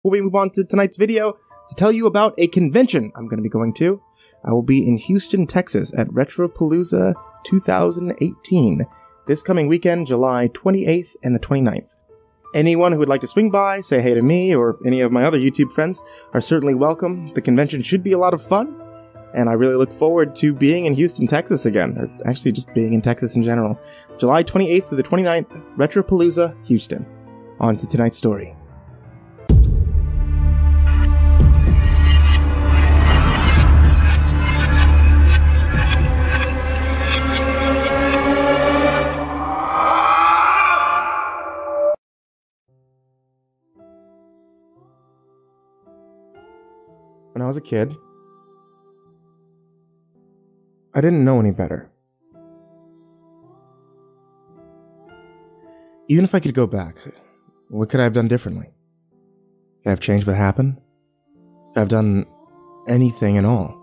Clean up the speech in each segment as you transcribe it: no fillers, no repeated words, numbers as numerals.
Before we move on to tonight's video, to tell you about a convention I'm going to be going to. I will be in Houston, Texas at Retropalooza 2018 this coming weekend, July 28th and the 29th. Anyone who would like to swing by, say hey to me, or any of my other YouTube friends are certainly welcome. The convention should be a lot of fun, and I really look forward to being in Houston, Texas again, or actually just being in Texas in general. July 28th through the 29th, Retropalooza, Houston. On to tonight's story. When I was a kid, I didn't know any better. Even if I could go back, what could I have done differently? Could I have changed what happened? Could I have done anything at all?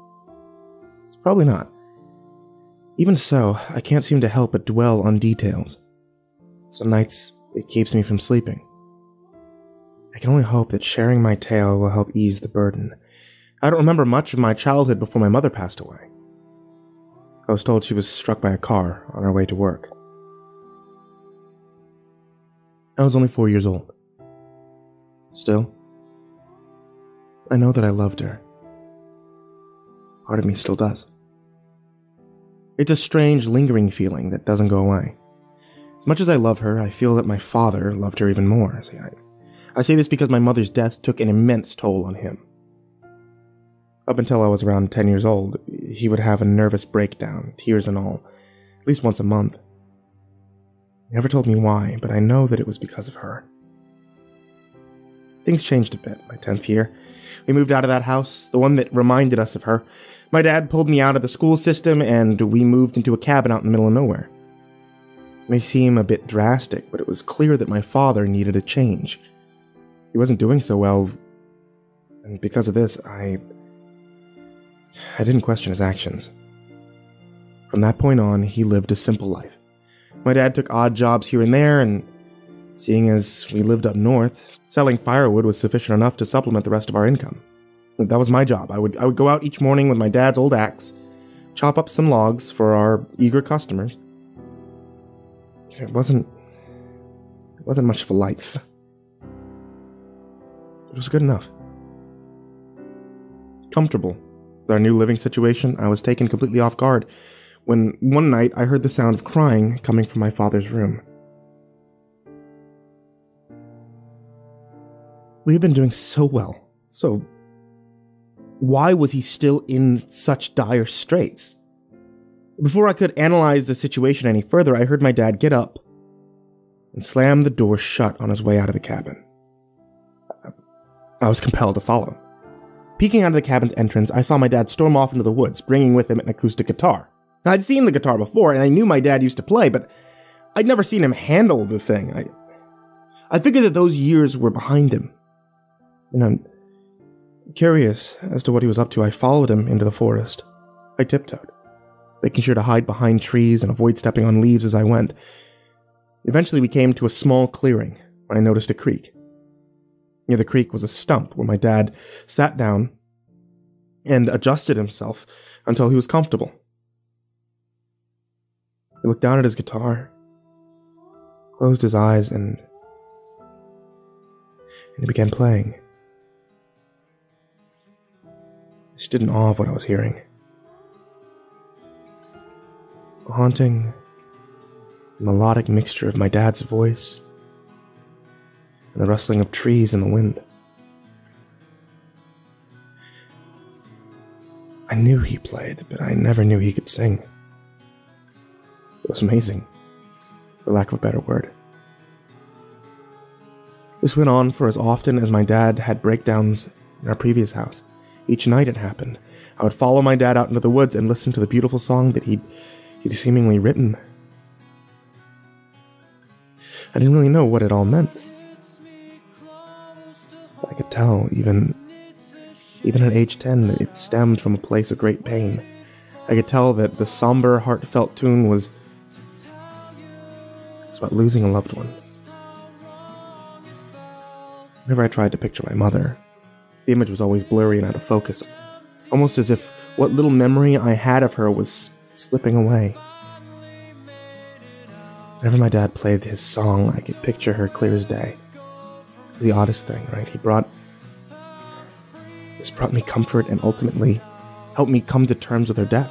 It's probably not. Even so, I can't seem to help but dwell on details. Some nights, it keeps me from sleeping. I can only hope that sharing my tale will help ease the burden. I don't remember much of my childhood before my mother passed away. I was told she was struck by a car on her way to work. I was only 4 years old. Still, I know that I loved her. Part of me still does. It's a strange, lingering feeling that doesn't go away. As much as I love her, I feel that my father loved her even more. See, I say this because my mother's death took an immense toll on him. Up until I was around 10 years old, he would have a nervous breakdown, tears and all, at least once a month. He never told me why, but I know that it was because of her. Things changed a bit my 10th year. We moved out of that house, the one that reminded us of her. My dad pulled me out of the school system, and we moved into a cabin out in the middle of nowhere. It may seem a bit drastic, but it was clear that my father needed a change. He wasn't doing so well, and because of this, I didn't question his actions. From that point on, he lived a simple life. My dad took odd jobs here and there, and seeing as we lived up north, selling firewood was sufficient enough to supplement the rest of our income. That was my job. I would go out each morning with my dad's old axe, chop up some logs for our eager customers. It wasn't much of a life. It was good enough. Comfortable. With our new living situation, I was taken completely off guard when one night I heard the sound of crying coming from my father's room. We had been doing so well, so why was he still in such dire straits? Before I could analyze the situation any further, I heard my dad get up and slam the door shut on his way out of the cabin. I was compelled to follow. Peeking out of the cabin's entrance, I saw my dad storm off into the woods, bringing with him an acoustic guitar. I'd seen the guitar before, and I knew my dad used to play, but I'd never seen him handle the thing. I figured that those years were behind him. And I'm curious as to what he was up to. I followed him into the forest. I tiptoed, making sure to hide behind trees and avoid stepping on leaves as I went. Eventually we came to a small clearing when I noticed a creek. Near the creek was a stump where my dad sat down and adjusted himself until he was comfortable. He looked down at his guitar, closed his eyes, and he began playing. I stood in awe of what I was hearing. A haunting, melodic mixture of my dad's voice and the rustling of trees in the wind. I knew he played, but I never knew he could sing. It was amazing, for lack of a better word. This went on for as often as my dad had breakdowns in our previous house. Each night it happened. I would follow my dad out into the woods and listen to the beautiful song that he'd seemingly written. I didn't really know what it all meant. I could tell, even at age 10, that it stemmed from a place of great pain. I could tell that the somber, heartfelt tune was about losing a loved one. Whenever I tried to picture my mother, the image was always blurry and out of focus, almost as if what little memory I had of her was slipping away. Whenever my dad played his song, I could picture her clear as day. It was the oddest thing, right? This brought me comfort and ultimately helped me come to terms with her death.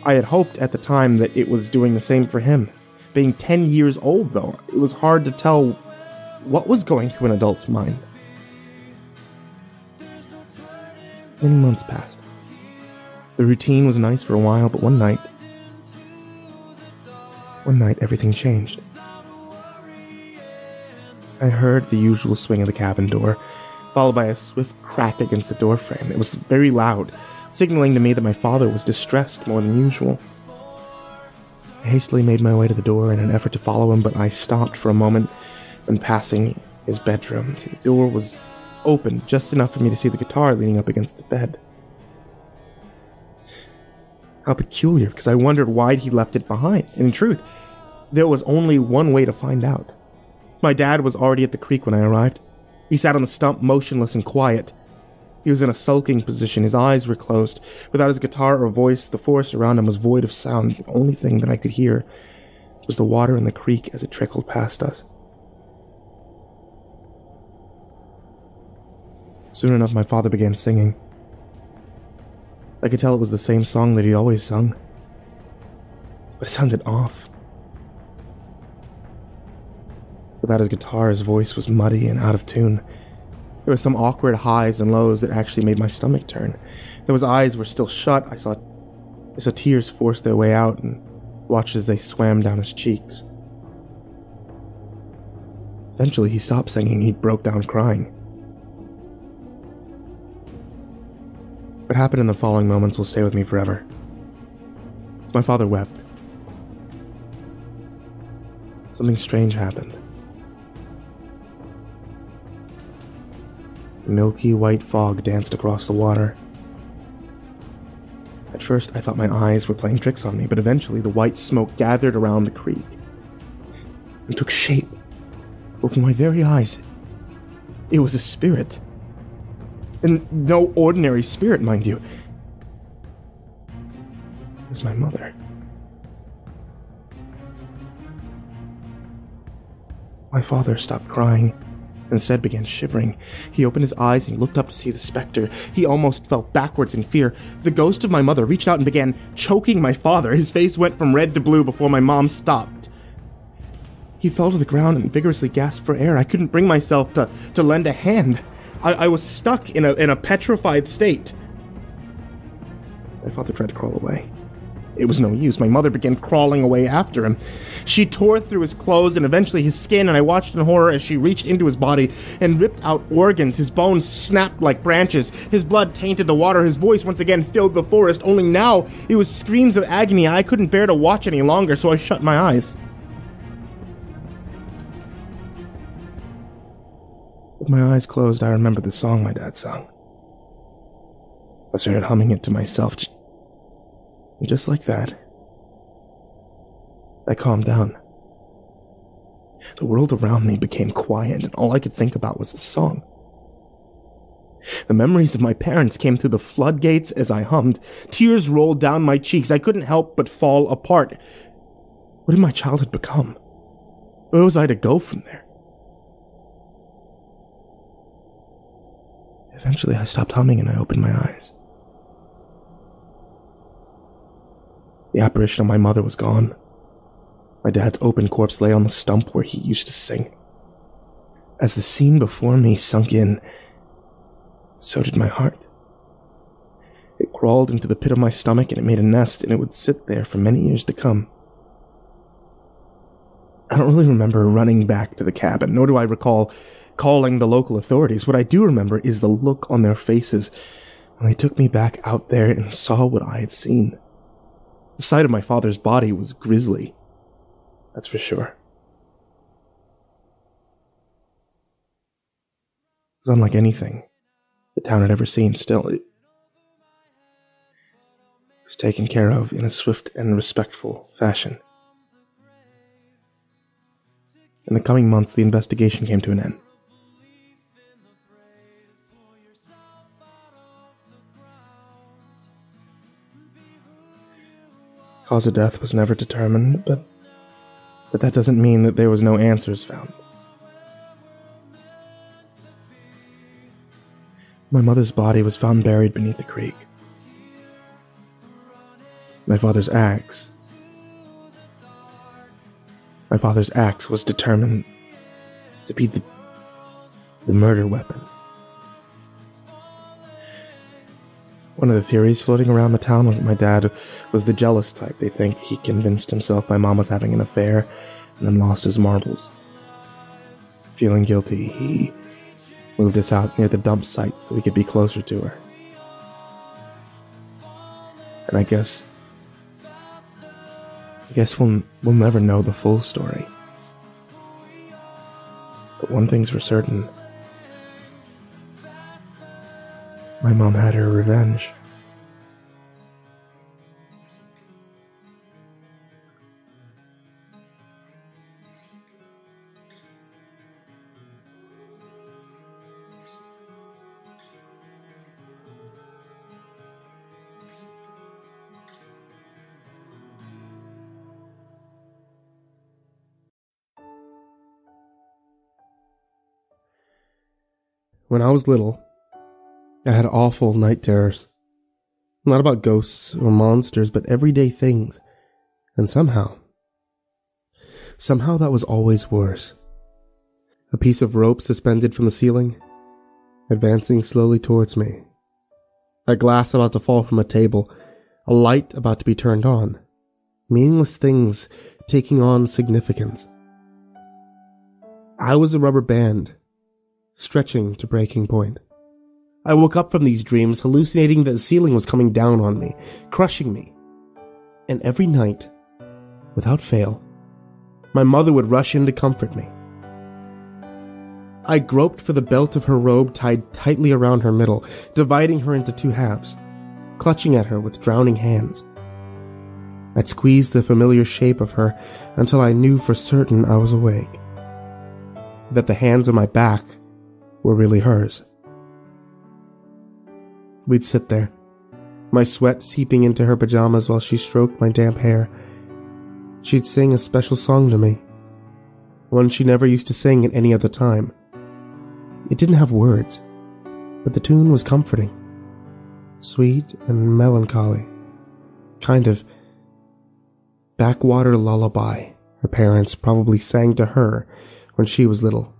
I had hoped at the time that it was doing the same for him. Being 10 years old, though, it was hard to tell what was going through an adult's mind. Many months passed. The routine was nice for a while, but one night everything changed. I heard the usual swing of the cabin door, followed by a swift crack against the door frame. It was very loud, signaling to me that my father was distressed more than usual. I hastily made my way to the door in an effort to follow him, but I stopped for a moment when passing his bedroom. The door was open just enough for me to see the guitar leaning up against the bed. How peculiar, because I wondered why he left it behind. And in truth, there was only one way to find out. My dad was already at the creek when I arrived. He sat on the stump, motionless and quiet. He was in a sulking position. His eyes were closed. Without his guitar or voice, the forest around him was void of sound. The only thing that I could hear was the water in the creek as it trickled past us. Soon enough, my father began singing. I could tell it was the same song that he always sung, but it sounded off. Without his guitar, his voice was muddy and out of tune. There were some awkward highs and lows that actually made my stomach turn. Though his eyes were still shut, I saw tears force their way out and watched as they swam down his cheeks. Eventually, he stopped singing. He broke down crying. What happened in the following moments will stay with me forever. As my father wept, something strange happened. A milky white fog danced across the water. At first, I thought my eyes were playing tricks on me, but eventually the white smoke gathered around the creek and took shape before my very eyes. It was a spirit. And no ordinary spirit, mind you. It was my mother. My father stopped crying and instead began shivering. He opened his eyes and he looked up to see the specter. He almost fell backwards in fear. The ghost of my mother reached out and began choking my father. His face went from red to blue before my mom stopped. He fell to the ground and vigorously gasped for air. I couldn't bring myself to lend a hand. I was stuck in a petrified state. My father tried to crawl away. It was no use. My mother began crawling away after him. She tore through his clothes and eventually his skin, and I watched in horror as she reached into his body and ripped out organs. His bones snapped like branches. His blood tainted the water. His voice once again filled the forest, only now it was screams of agony. I couldn't bear to watch any longer, so I shut my eyes. With my eyes closed, I remembered the song my dad sung. I started humming it to myself, and just like that, I calmed down. The world around me became quiet, and all I could think about was the song. The memories of my parents came through the floodgates as I hummed. Tears rolled down my cheeks. I couldn't help but fall apart. What did my childhood become? Where was I to go from there? Eventually, I stopped humming and I opened my eyes. The apparition of my mother was gone. My dad's open corpse lay on the stump where he used to sing. As the scene before me sunk in, so did my heart. It crawled into the pit of my stomach and it made a nest, and it would sit there for many years to come. I don't really remember running back to the cabin, nor do I recall calling the local authorities. What I do remember is the look on their faces when they took me back out there and saw what I had seen. The sight of my father's body was grisly, that's for sure. It was unlike anything the town had ever seen. Still, it was taken care of in a swift and respectful fashion. In the coming months, the investigation came to an end. Cause of death was never determined, but that doesn't mean that there was no answers found. My mother's body was found buried beneath the creek. My father's axe was determined to be the murder weapon. One of the theories floating around the town was that my dad was the jealous type. They think he convinced himself my mom was having an affair and then lost his marbles. Feeling guilty, he moved us out near the dump site so we could be closer to her. And I guess we'll never know the full story. But one thing's for certain. My mom had her revenge. When I was little, I had awful night terrors. Not about ghosts or monsters, but everyday things. And somehow that was always worse. A piece of rope suspended from the ceiling, advancing slowly towards me. A glass about to fall from a table, a light about to be turned on. Meaningless things taking on significance. I was a rubber band, stretching to breaking point. I woke up from these dreams hallucinating that the ceiling was coming down on me, crushing me. And every night, without fail, my mother would rush in to comfort me. I groped for the belt of her robe tied tightly around her middle, dividing her into two halves, clutching at her with drowning hands. I'd squeeze the familiar shape of her until I knew for certain I was awake, that the hands on my back were really hers. We'd sit there, my sweat seeping into her pajamas while she stroked my damp hair. She'd sing a special song to me, one she never used to sing at any other time. It didn't have words, but the tune was comforting, sweet and melancholy, kind of backwater lullaby her parents probably sang to her when she was little.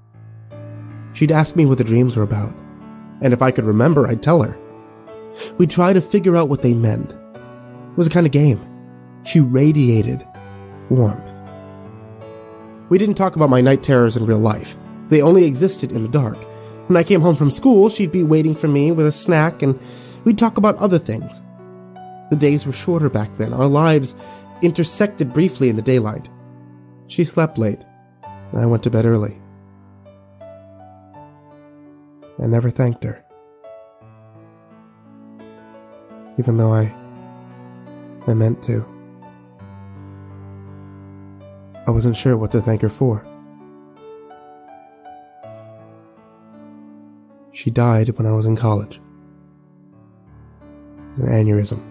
She'd ask me what the dreams were about, and if I could remember, I'd tell her. We'd try to figure out what they meant. It was a kind of game. She radiated warmth. We didn't talk about my night terrors in real life. They only existed in the dark. When I came home from school, she'd be waiting for me with a snack, and we'd talk about other things. The days were shorter back then. Our lives intersected briefly in the daylight. She slept late, and I went to bed early. I never thanked her. Even though I meant to. I wasn't sure what to thank her for. She died when I was in college. An aneurysm.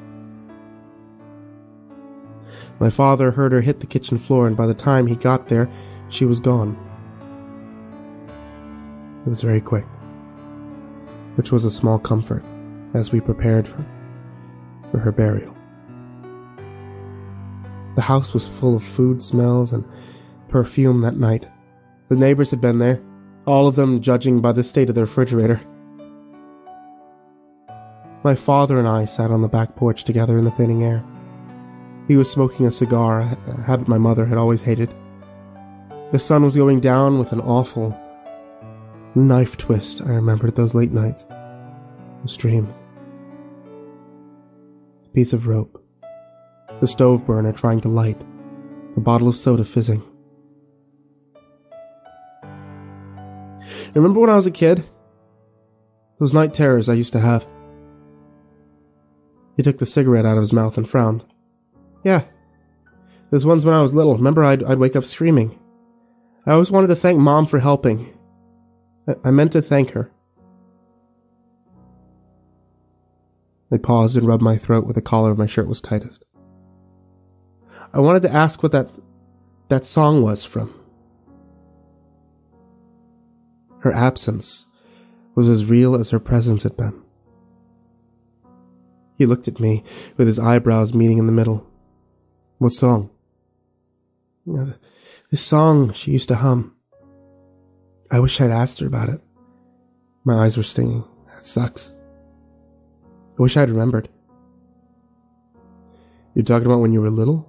My father heard her hit the kitchen floor, and by the time he got there, she was gone. It was very quick, which was a small comfort as we prepared for her burial. The house was full of food smells and perfume that night. The neighbors had been there, all of them judging by the state of the refrigerator. My father and I sat on the back porch together in the thinning air. He was smoking a cigar, a habit my mother had always hated. The sun was going down with an awful knife twist. I remembered those late nights, those dreams. A piece of rope, the stove burner trying to light, a bottle of soda fizzing. Remember when I was a kid? Those night terrors I used to have. He took the cigarette out of his mouth and frowned. Yeah, those ones when I was little. Remember I'd wake up screaming. I always wanted to thank Mom for helping. I meant to thank her. I paused and rubbed my throat where the collar of my shirt was tightest. I wanted to ask what that song was from. Her absence was as real as her presence had been. He looked at me with his eyebrows meeting in the middle. What song? This song she used to hum. I wish I'd asked her about it. My eyes were stinging. That sucks. I wish I'd remembered. You're talking about when you were little?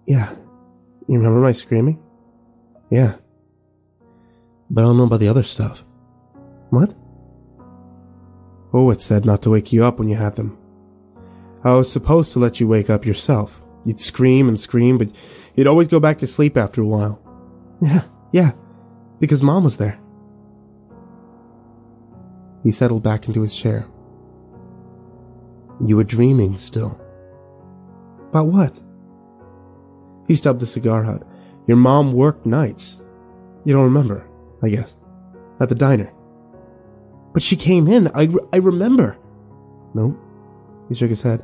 Yeah. You remember my screaming? Yeah. But I don't know about the other stuff. What? Oh, it said not to wake you up when you had them. I was supposed to let you wake up yourself. You'd scream and scream, but you'd always go back to sleep after a while. Yeah, because Mom was there. He settled back into his chair. You were dreaming still. About what? He stubbed the cigar out. Your mom worked nights. You don't remember, I guess. At the diner. But she came in. I remember. Nope. He shook his head.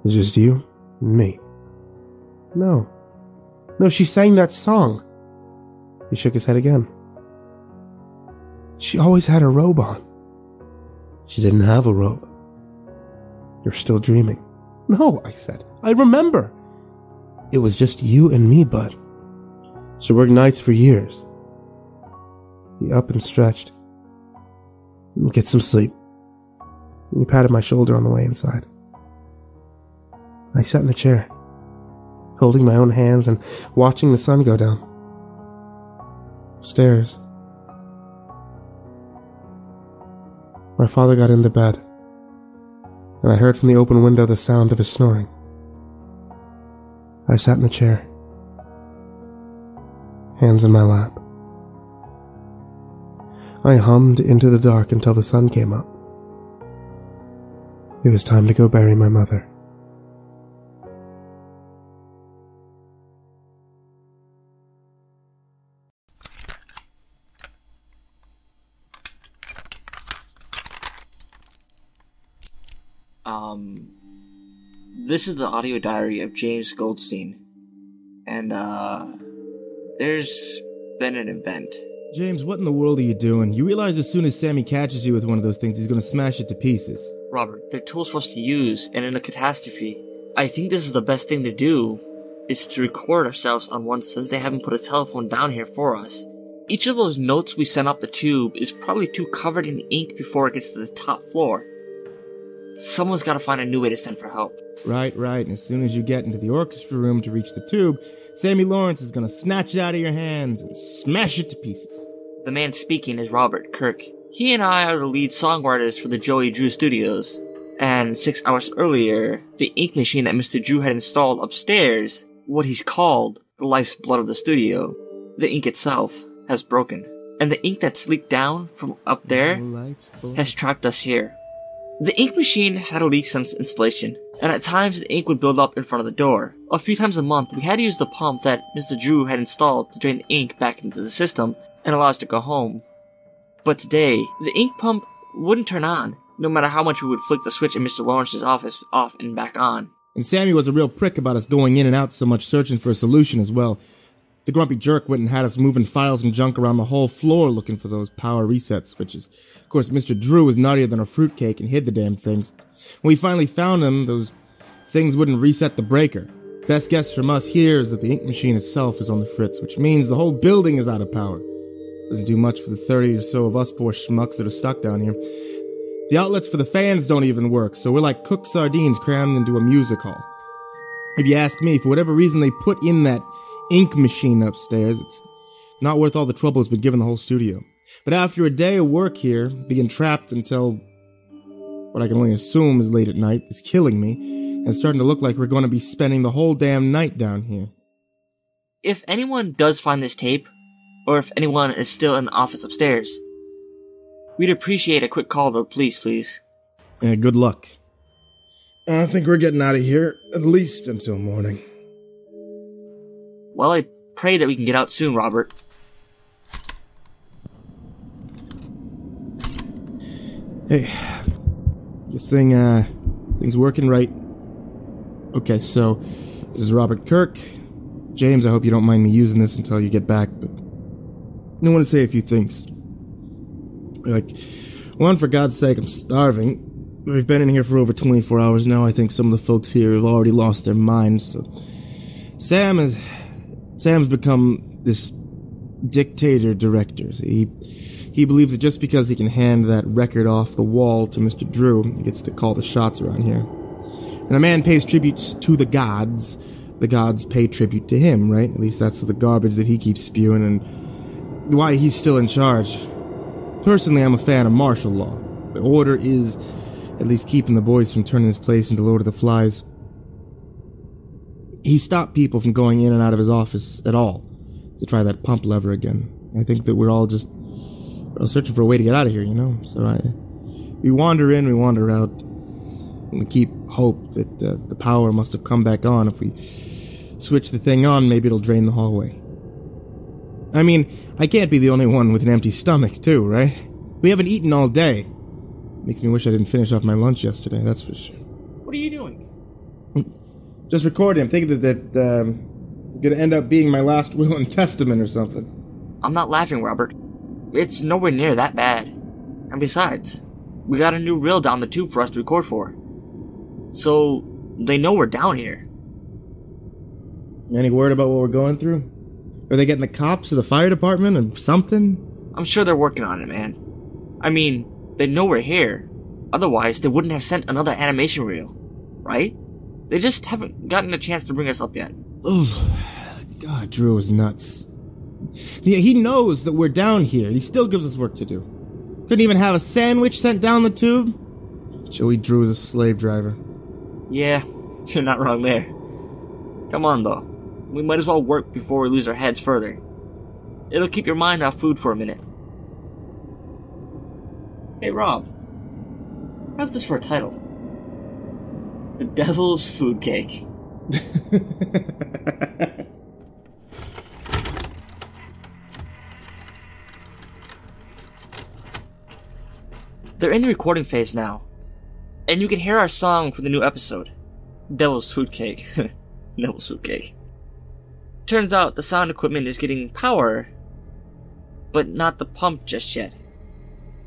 It's just you and me. No, she sang that song. He shook his head again. She always had her robe on. She didn't have a robe. You're still dreaming. No, I said. I remember. It was just you and me, bud. She worked nights for years. He up and stretched. Get some sleep. He patted my shoulder on the way inside. I sat in the chair, holding my own hands and watching the sun go down. Stairs. My father got into bed, and I heard from the open window the sound of his snoring. I sat in the chair, hands in my lap. I hummed into the dark until the sun came up. It was time to go bury my mother. This is the audio diary of James Goldstein. And, there's been an event. James, what in the world are you doing? You realize as soon as Sammy catches you with one of those things, he's gonna smash it to pieces. Robert, they're tools for us to use, and in a catastrophe, I think this is the best thing to do, is to record ourselves on one since they haven't put a telephone down here for us. Each of those notes we sent up the tube is probably too covered in ink before it gets to the top floor. Someone's gotta find a new way to send for help. Right, and as soon as you get into the orchestra room to reach the tube, Sammy Lawrence is gonna snatch it out of your hands and smash it to pieces. The man speaking is Robert Kirk. He and I are the lead songwriters for the Joey Drew Studios. And 6 hours earlier, the ink machine that Mr. Drew had installed upstairs, what he's called the life's blood of the studio, the ink itself, has broken. And the ink that's leaked down from up there has trapped us here. The ink machine has had a leak since installation, and at times the ink would build up in front of the door. A few times a month, we had to use the pump that Mr. Drew had installed to drain the ink back into the system and allow us to go home. But today, the ink pump wouldn't turn on, no matter how much we would flick the switch in Mr. Lawrence's office off and back on. And Sammy was a real prick about us going in and out so much, searching for a solution as well. The grumpy jerk went and had us moving files and junk around the whole floor looking for those power reset switches. Of course, Mr. Drew was nuttier than a fruitcake and hid the damn things. When we finally found them, those things wouldn't reset the breaker. Best guess from us here is that the ink machine itself is on the fritz, which means the whole building is out of power. Doesn't do much for the 30 or so of us poor schmucks that are stuck down here. The outlets for the fans don't even work, so we're like cooked sardines crammed into a music hall. If you ask me, for whatever reason they put in that ink machine upstairs, it's not worth all the trouble it's been given the whole studio. But after a day of work here, being trapped until what I can only assume is late at night is killing me, and it's starting to look like we're going to be spending the whole damn night down here. If anyone does find this tape, or if anyone is still in the office upstairs, we'd appreciate a quick call to the police, please. Good luck. I think we're getting out of here, at least until morning. Well, I pray that we can get out soon, Robert. Hey, this thing's working right. Okay, so This is Robert Kirk. James, I hope you don't mind me using this until you get back, but I want to say a few things. Like, one, for God's sake, I'm starving. We've been in here for over 24 hours now. I think some of the folks here have already lost their minds. So Sam's become this dictator director. He believes that just because he can hand that record off the wall to Mr. Drew, he gets to call the shots around here. And a man pays tributes to the gods pay tribute to him, right? At least that's the garbage that he keeps spewing and why he's still in charge. Personally, I'm a fan of martial law. The order is at least keeping the boys from turning this place into Lord of the Flies. He stopped people from going in and out of his office at all to try that pump lever again. I think that we're all searching for a way to get out of here, you know? So we wander in, we wander out, and we keep hope that the power must have come back on. If we switch the thing on, maybe it'll drain the hallway. I mean, I can't be the only one with an empty stomach, too, right? We haven't eaten all day. Makes me wish I didn't finish off my lunch yesterday, that's for sure. What are you doing? Just recording. I'm thinking that it's gonna end up being my last will and testament or something. I'm not laughing, Robert. It's nowhere near that bad. And besides, we got a new reel down the tube for us to record for. So, they know we're down here. Any word about what we're going through? Are they getting the cops or the fire department or something? I'm sure they're working on it, man. I mean, they know we're here. Otherwise, they wouldn't have sent another animation reel, right? They just haven't gotten a chance to bring us up yet. Oh, God, Drew is nuts. Yeah, he knows that we're down here, and he still gives us work to do. Couldn't even have a sandwich sent down the tube? Joey Drew is a slave driver. Yeah, you're not wrong there. Come on, though. We might as well work before we lose our heads further. It'll keep your mind off food for a minute. Hey, Rob. How's this for a title? The Devil's Food Cake. They're in the recording phase now. And you can hear our song for the new episode. Devil's Food Cake. Devil's Food Cake. Turns out the sound equipment is getting power, but not the pump just yet.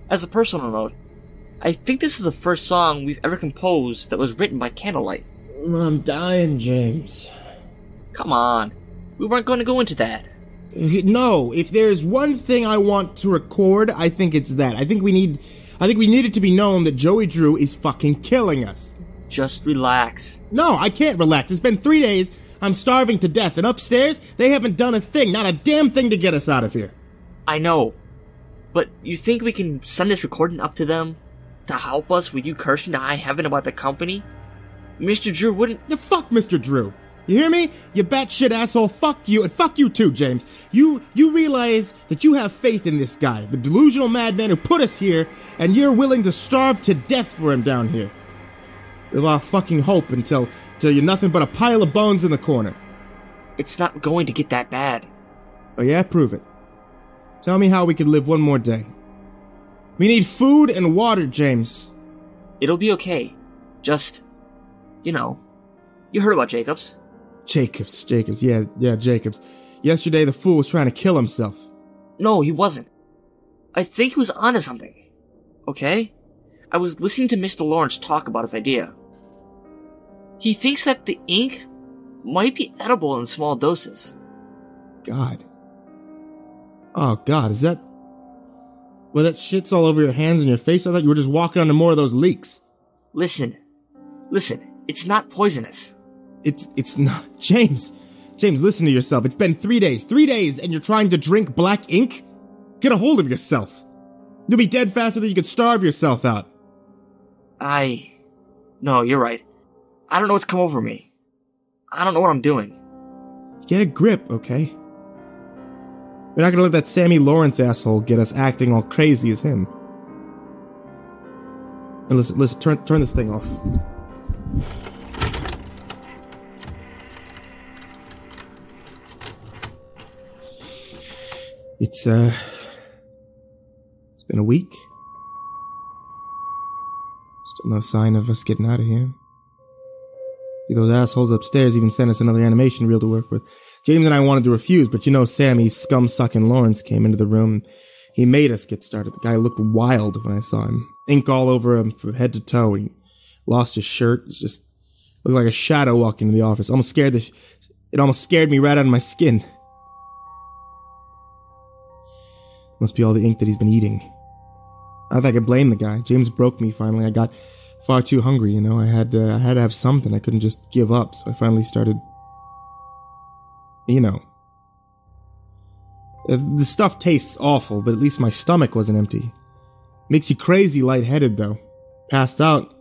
As a personal note, I think this is the first song we've ever composed that was written by candlelight. I'm dying, James. Come on. We weren't going to go into that. No, if there's one thing I want to record, I think it's that. I think we need it to be known that Joey Drew is fucking killing us. Just relax. No, I can't relax. It's been 3 days. I'm starving to death, and upstairs, they haven't done a thing, not a damn thing to get us out of here. I know. But you think we can send this recording up to them to help us with you cursing to high heaven about the company? Mr. Drew wouldn't... Yeah, fuck Mr. Drew. You hear me? You batshit asshole. Fuck you, and fuck you too, James. You realize that you have faith in this guy, the delusional madman who put us here, and you're willing to starve to death for him down here. With our fucking hope until you're nothing but a pile of bones in the corner. It's not going to get that bad. Oh yeah? Prove it. Tell me how we could live one more day. We need food and water, James. It'll be okay. Just, you heard about Jacobs. Jacobs, yeah, Jacobs. Yesterday the fool was trying to kill himself. No, he wasn't. I think he was onto something. Okay? I was listening to Mr. Lawrence talk about his idea. He thinks that the ink might be edible in small doses. God. Oh, God, is that... Well, that shit's all over your hands and your face? I thought you were just walking onto more of those leaks. Listen, it's not poisonous. It's not... James, listen to yourself. It's been 3 days. 3 days, and you're trying to drink black ink? Get a hold of yourself. You'll be dead faster than you could starve yourself out. No, you're right. I don't know what's come over me. I don't know what I'm doing. Get a grip, okay? We're not gonna let that Sammy Lawrence asshole get us acting all crazy as him. And listen, turn this thing off. It's been a week. Still no sign of us getting out of here. Those assholes upstairs even sent us another animation reel to work with. James and I wanted to refuse, but Sammy, scum-sucking Lawrence, came into the room. He made us get started. The guy looked wild when I saw him. Ink all over him from head to toe. He lost his shirt. It just looked like a shadow walking into the office. It almost scared me right out of my skin. Must be all the ink that he's been eating. I don't think I could blame the guy. James broke me finally. I got far too hungry, I had to have something. I couldn't just give up, so I finally started, the stuff tastes awful, but at least my stomach wasn't empty. Makes you crazy lightheaded, though. Passed out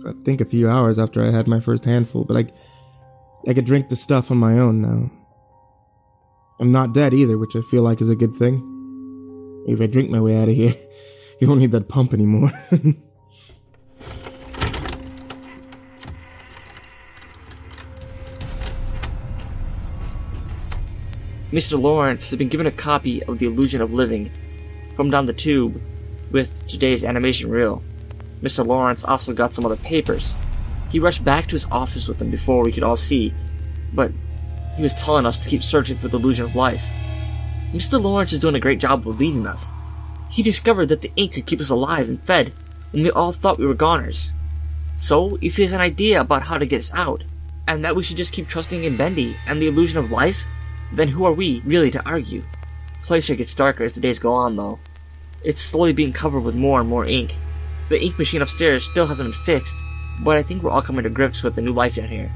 for, I think, a few hours after I had my first handful, but I could drink the stuff on my own now. I'm not dead either, which I feel like is a good thing. If I drink my way out of here, you don't need that pump anymore. Mr. Lawrence has been given a copy of The Illusion of Living from down the tube with today's animation reel. Mr. Lawrence also got some other papers. He rushed back to his office with them before we could all see, but he was telling us to keep searching for the illusion of life. Mr. Lawrence is doing a great job of leading us. He discovered that the ink could keep us alive and fed when we all thought we were goners. So, if he has an idea about how to get us out, and that we should just keep trusting in Bendy and the illusion of life, then who are we, really, to argue? The place here gets darker as the days go on, though. It's slowly being covered with more and more ink. The ink machine upstairs still hasn't been fixed, but I think we're all coming to grips with the new life down here.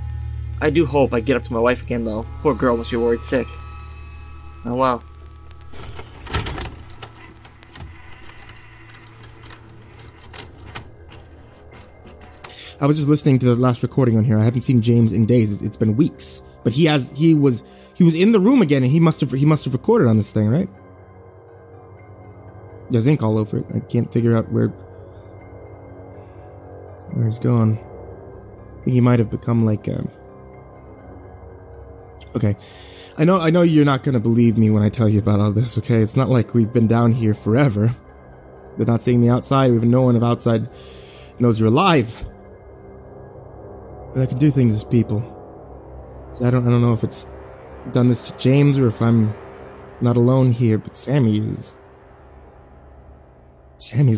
I do hope I get up to my wife again, though. Poor girl must be worried sick. Oh well. I was just listening to the last recording on here. I haven't seen James in days. It's been weeks. But he was in the room again, and he must have recorded on this thing, right? There's ink all over it. I can't figure out where he's gone. I think he might have become like okay. I know you're not gonna believe me when I tell you about all this, okay? It's not like we've been down here forever. They're not seeing the outside, even no one of outside knows you're alive. I can do things as people. I don't know if it's done this to James or if I'm not alone here, but Sammy's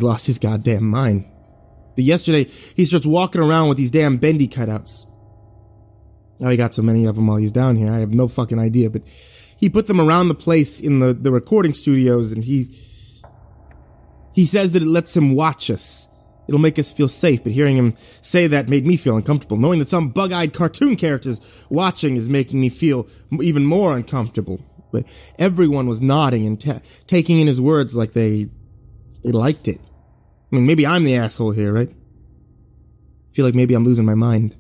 lost his goddamn mind. Yesterday, he starts walking around with these damn bendy cutouts. How he got so many of them while he's down here, I have no fucking idea, but he put them around the place in the recording studios, and he says that it lets him watch us. It'll make us feel safe, but hearing him say that made me feel uncomfortable. Knowing that some bug-eyed cartoon characters watching is making me feel even more uncomfortable. But everyone was nodding and taking in his words like they liked it. I mean, maybe I'm the asshole here, right? I feel like maybe I'm losing my mind.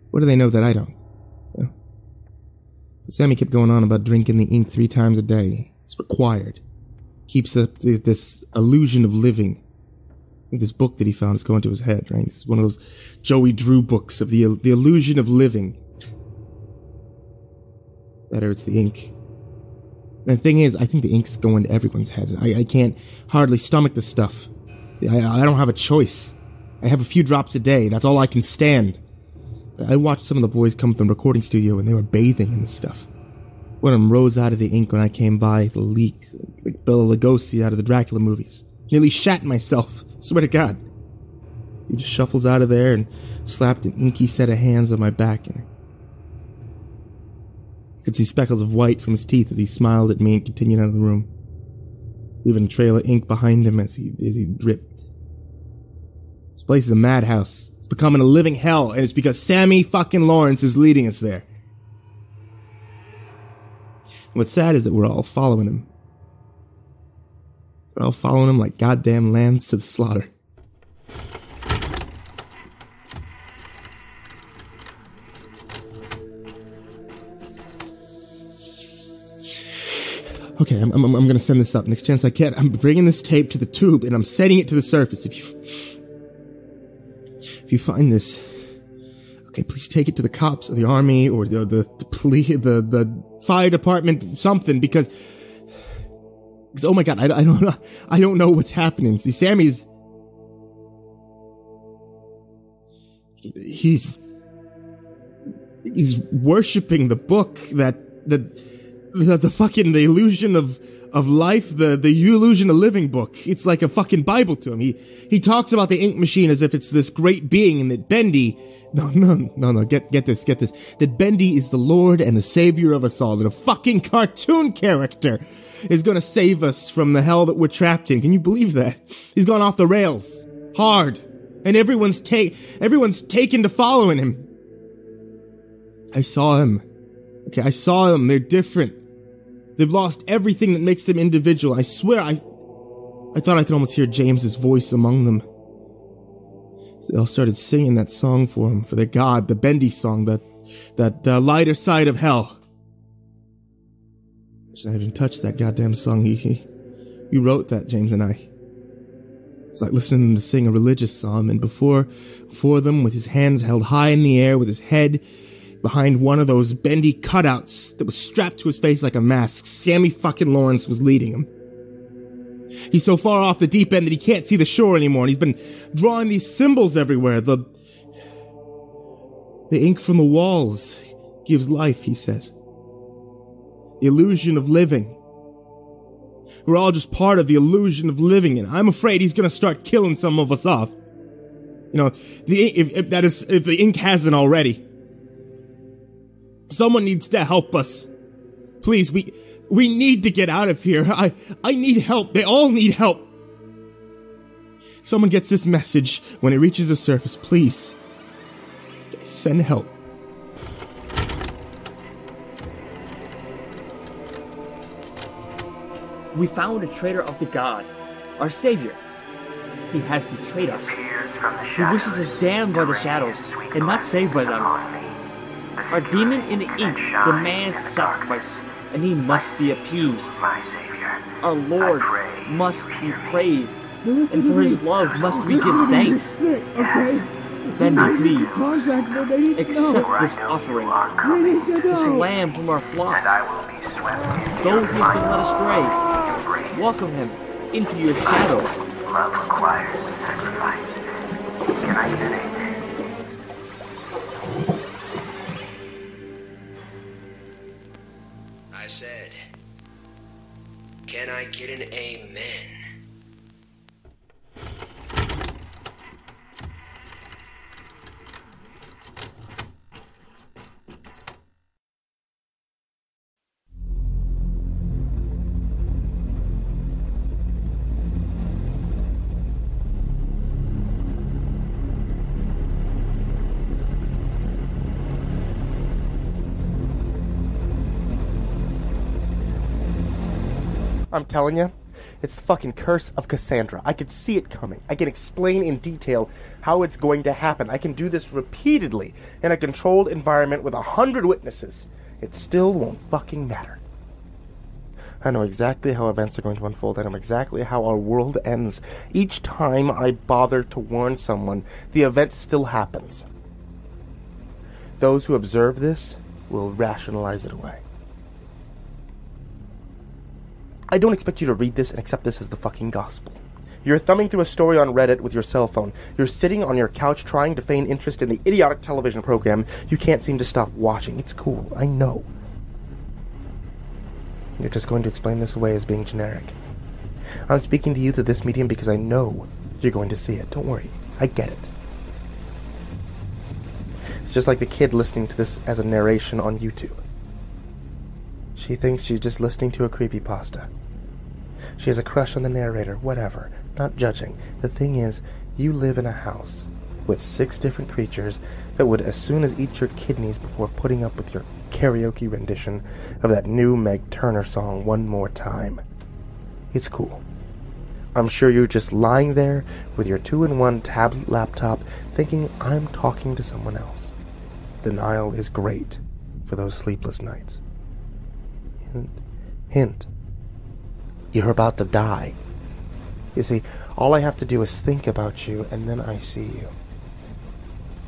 What do they know that I don't? Yeah. But Sammy kept going on about drinking the ink 3 times a day. It's required. Keeps up this illusion of living. I think this book that he found is going to his head, right? This is one of those Joey Drew books of the illusion of living. Better, it's the ink. And the thing is, I think the ink's going to everyone's head. I can't hardly stomach the stuff. See, I don't have a choice. I have a few drops a day. That's all I can stand. I watched some of the boys come from the recording studio and they were bathing in this stuff. One of them rose out of the ink when I came by, the leak, like Bela Lugosi out of the Dracula movies. Nearly shat myself, swear to God. He just shuffles out of there and slapped an inky set of hands on my back, and I could see speckles of white from his teeth as he smiled at me and continued out of the room, leaving a trail of ink behind him as he dripped. This place is a madhouse. It's becoming a living hell, and it's because Sammy fucking Lawrence is leading us there. What's sad is that we're all following him. We're all following him like goddamn lambs to the slaughter. Okay, I'm gonna send this up. Next chance I get, I'm bringing this tape to the tube and I'm setting it to the surface. If you find this, okay, please take it to the cops or the army or the police, the fire department, something, because oh my God, I don't know what's happening. See, Sammy's He's worshipping the book, the fucking, the illusion of life, the illusion of living book. It's like a fucking Bible to him. He talks about the ink machine as if it's this great being, and that Bendy, no, get this, that Bendy is the Lord and the Savior of us all, that a fucking cartoon character is gonna save us from the hell that we're trapped in. Can you believe that? He's gone off the rails. Hard. And everyone's taken to following him. I saw him. Okay, I saw them. They're different. They've lost everything that makes them individual. I swear, I thought I could almost hear James's voice among them. They all started singing that song for him, for their god, the Bendy song, that lighter side of hell. I haven't touched that goddamn song. He wrote that, James and I. It's like listening to him to sing a religious psalm, and before them, with his hands held high in the air, with his head behind one of those bendy cutouts that was strapped to his face like a mask, Sammy fucking Lawrence was leading him. He's so far off the deep end that he can't see the shore anymore, and he's been drawing these symbols everywhere. The ink from the walls gives life, he says. The illusion of living. We're all just part of the illusion of living, and I'm afraid he's gonna start killing some of us off. You know, if the ink hasn't already. Someone needs to help us. Please, we need to get out of here. I need help. They all need help. If someone gets this message when it reaches the surface, please send help. We found a traitor of the god, our savior. He has betrayed us. He wishes us damned by the shadows and not saved by them. Our demon in the ink demands sacrifice, and he must be appeased. Our Lord must be praised, and for his love must we give thanks. Bendy, please, accept this offering, this lamb from our flock. Though he has been led astray, welcome him into your shadow. Love requires sacrifice. Can I get an amen? I said, can I get an amen? I'm telling you, it's the fucking curse of Cassandra. I could see it coming. I can explain in detail how it's going to happen. I can do this repeatedly in a controlled environment with 100 witnesses. It still won't fucking matter. I know exactly how events are going to unfold. I know exactly how our world ends. Each time I bother to warn someone, the event still happens. Those who observe this will rationalize it away. I don't expect you to read this and accept this as the fucking gospel. You're thumbing through a story on Reddit with your cell phone. You're sitting on your couch trying to feign interest in the idiotic television program you can't seem to stop watching. It's cool, I know. You're just going to explain this away as being generic. I'm speaking to you through this medium because I know you're going to see it. Don't worry, I get it. It's just like the kid listening to this as a narration on YouTube. She thinks she's just listening to a creepypasta. She has a crush on the narrator, whatever. Not judging. The thing is, you live in a house with 6 different creatures that would as soon as eat your kidneys before putting up with your karaoke rendition of that new Meg Turner song one more time. It's cool. I'm sure you're just lying there with your 2-in-1 tablet laptop thinking I'm talking to someone else. Denial is great for those sleepless nights. Hint. You're about to die. You see, all I have to do is think about you, and then I see you.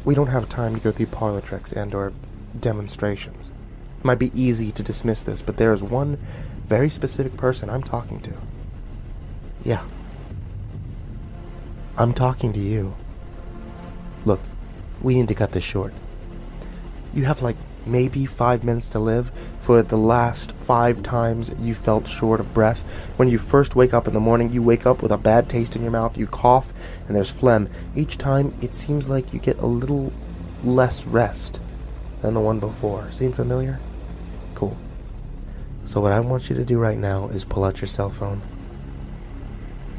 We don't have time to go through parlor tricks and or demonstrations. It might be easy to dismiss this, but there is one very specific person I'm talking to. Yeah. I'm talking to you. Look, we need to cut this short. You have maybe 5 minutes to live. For the last 5 times you felt short of breath. When you first wake up in the morning, you wake up with a bad taste in your mouth, you cough, and there's phlegm. Each time, it seems like you get a little less rest than the one before. Seem familiar? Cool. So what I want you to do right now is pull out your cell phone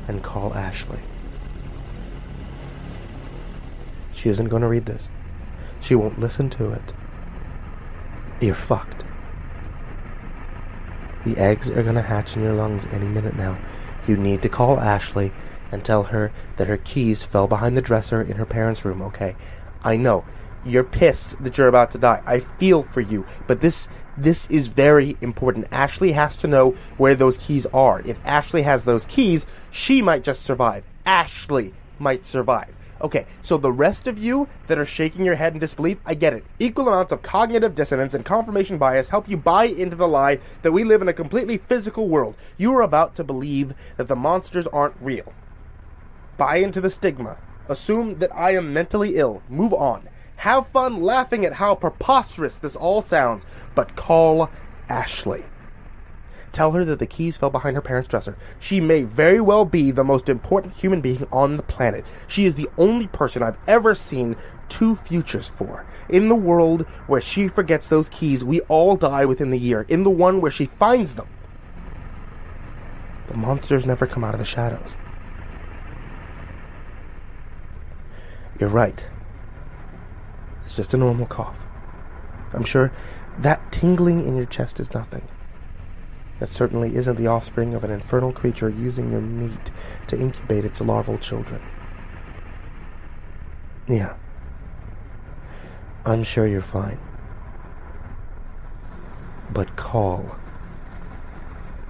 and call Ashley. She isn't going to read this. She won't listen to it. You're fucked. The eggs are going to hatch in your lungs any minute now. You need to call Ashley and tell her that her keys fell behind the dresser in her parents' room, okay? I know. You're pissed that you're about to die. I feel for you. But this is very important. Ashley has to know where those keys are. If Ashley has those keys, she might just survive. Ashley might survive. Okay, so the rest of you that are shaking your head in disbelief, I get it. Equal amounts of cognitive dissonance and confirmation bias help you buy into the lie that we live in a completely physical world. You are about to believe that the monsters aren't real. Buy into the stigma. Assume that I am mentally ill. Move on. Have fun laughing at how preposterous this all sounds, but call Ashley. Tell her that the keys fell behind her parents' dresser. She may very well be the most important human being on the planet. She is the only person I've ever seen 2 futures for. In the world where she forgets those keys, we all die within the year. In the one where she finds them, the monsters never come out of the shadows. You're right. It's just a normal cough. I'm sure that tingling in your chest is nothing. That certainly isn't the offspring of an infernal creature using your meat to incubate its larval children. Yeah. I'm sure you're fine. But call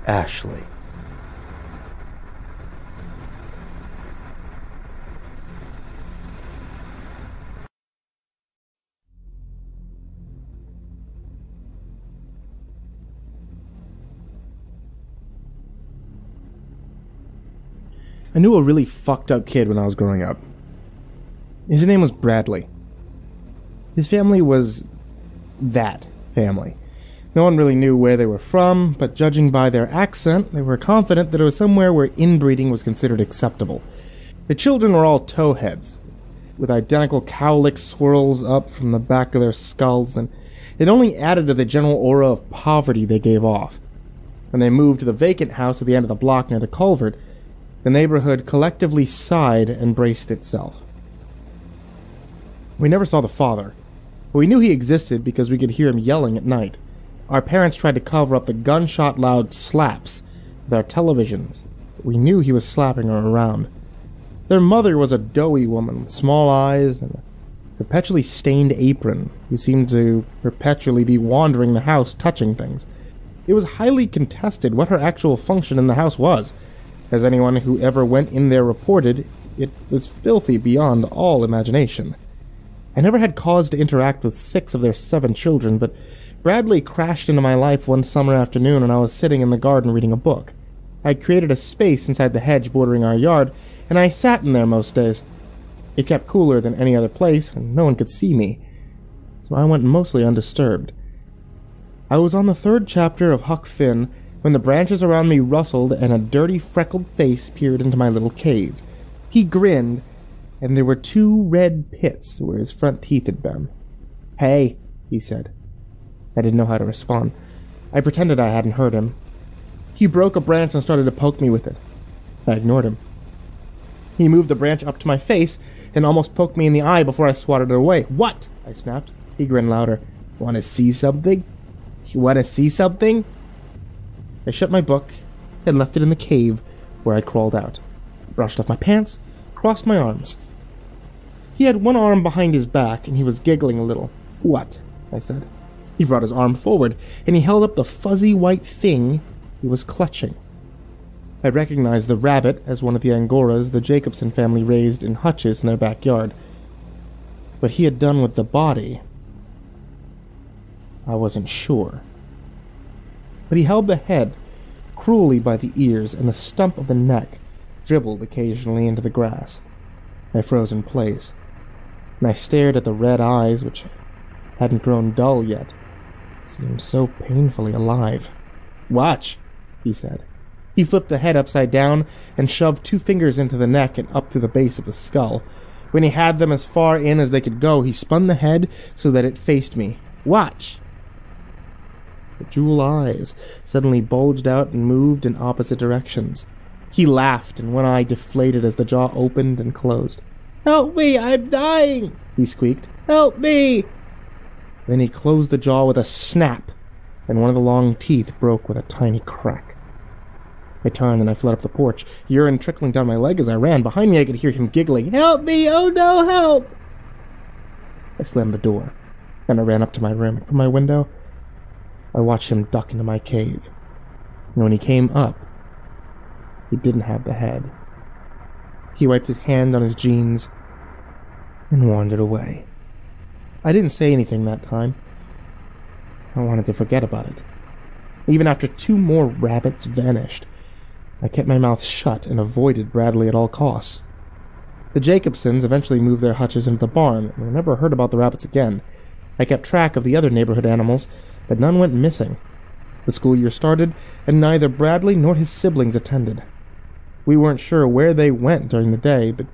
Ashley. I knew a really fucked up kid when I was growing up. His name was Bradley. His family was that family. No one really knew where they were from, but judging by their accent, they were confident that it was somewhere where inbreeding was considered acceptable. The children were all towheads, with identical cowlick swirls up from the back of their skulls, and it only added to the general aura of poverty they gave off. When they moved to the vacant house at the end of the block near the culvert, the neighborhood collectively sighed and braced itself. We never saw the father, but we knew he existed because we could hear him yelling at night. Our parents tried to cover up the gunshot-loud slaps with our televisions, but we knew he was slapping her around. Their mother was a doughy woman with small eyes and a perpetually stained apron who seemed to perpetually be wandering the house touching things. It was highly contested what her actual function in the house was. As anyone who ever went in there reported, it was filthy beyond all imagination. I never had cause to interact with 6 of their 7 children, but Bradley crashed into my life one summer afternoon when I was sitting in the garden reading a book. I had created a space inside the hedge bordering our yard, and I sat in there most days. It kept cooler than any other place, and no one could see me, so I went mostly undisturbed. I was on the 3rd chapter of Huck Finn when the branches around me rustled and a dirty, freckled face peered into my little cave. He grinned, and there were 2 red pits where his front teeth had been. "Hey," he said. I didn't know how to respond. I pretended I hadn't heard him. He broke a branch and started to poke me with it. I ignored him. He moved the branch up to my face and almost poked me in the eye before I swatted it away. "What?" I snapped. He grinned louder. "Want to see something? You want to see something?" I shut my book and left it in the cave where I crawled out. Brushed off my pants, crossed my arms. He had one arm behind his back and he was giggling a little. "What?" I said. He brought his arm forward and he held up the fuzzy white thing he was clutching. I recognized the rabbit as one of the Angoras the Jacobson family raised in hutches in their backyard. What he had done with the body, I wasn't sure. But he held the head cruelly by the ears, and the stump of the neck dribbled occasionally into the grass. I froze in place. and I stared at the red eyes, which hadn't grown dull yet. Seemed so painfully alive. "Watch," he said. He flipped the head upside down and shoved 2 fingers into the neck and up to the base of the skull. When he had them as far in as they could go, he spun the head so that it faced me. "Watch." The jewel eyes suddenly bulged out and moved in opposite directions. He laughed, and one eye deflated as the jaw opened and closed. "Help me, I'm dying," he squeaked. "Help me!" Then he closed the jaw with a snap, and one of the long teeth broke with a tiny crack. I turned and I fled up the porch, urine trickling down my leg as I ran. Behind me I could hear him giggling, "Help me! Oh no, help!" I slammed the door, and I ran up to my room. From my window, I watched him duck into my cave. And when he came up, he didn't have the head. He wiped his hand on his jeans and wandered away. I didn't say anything that time. I wanted to forget about it. Even after 2 more rabbits vanished, I kept my mouth shut and avoided Bradley at all costs. The Jacobsons eventually moved their hutches into the barn, and I never heard about the rabbits again. I kept track of the other neighborhood animals, but none went missing. The school year started, and neither Bradley nor his siblings attended. We weren't sure where they went during the day, but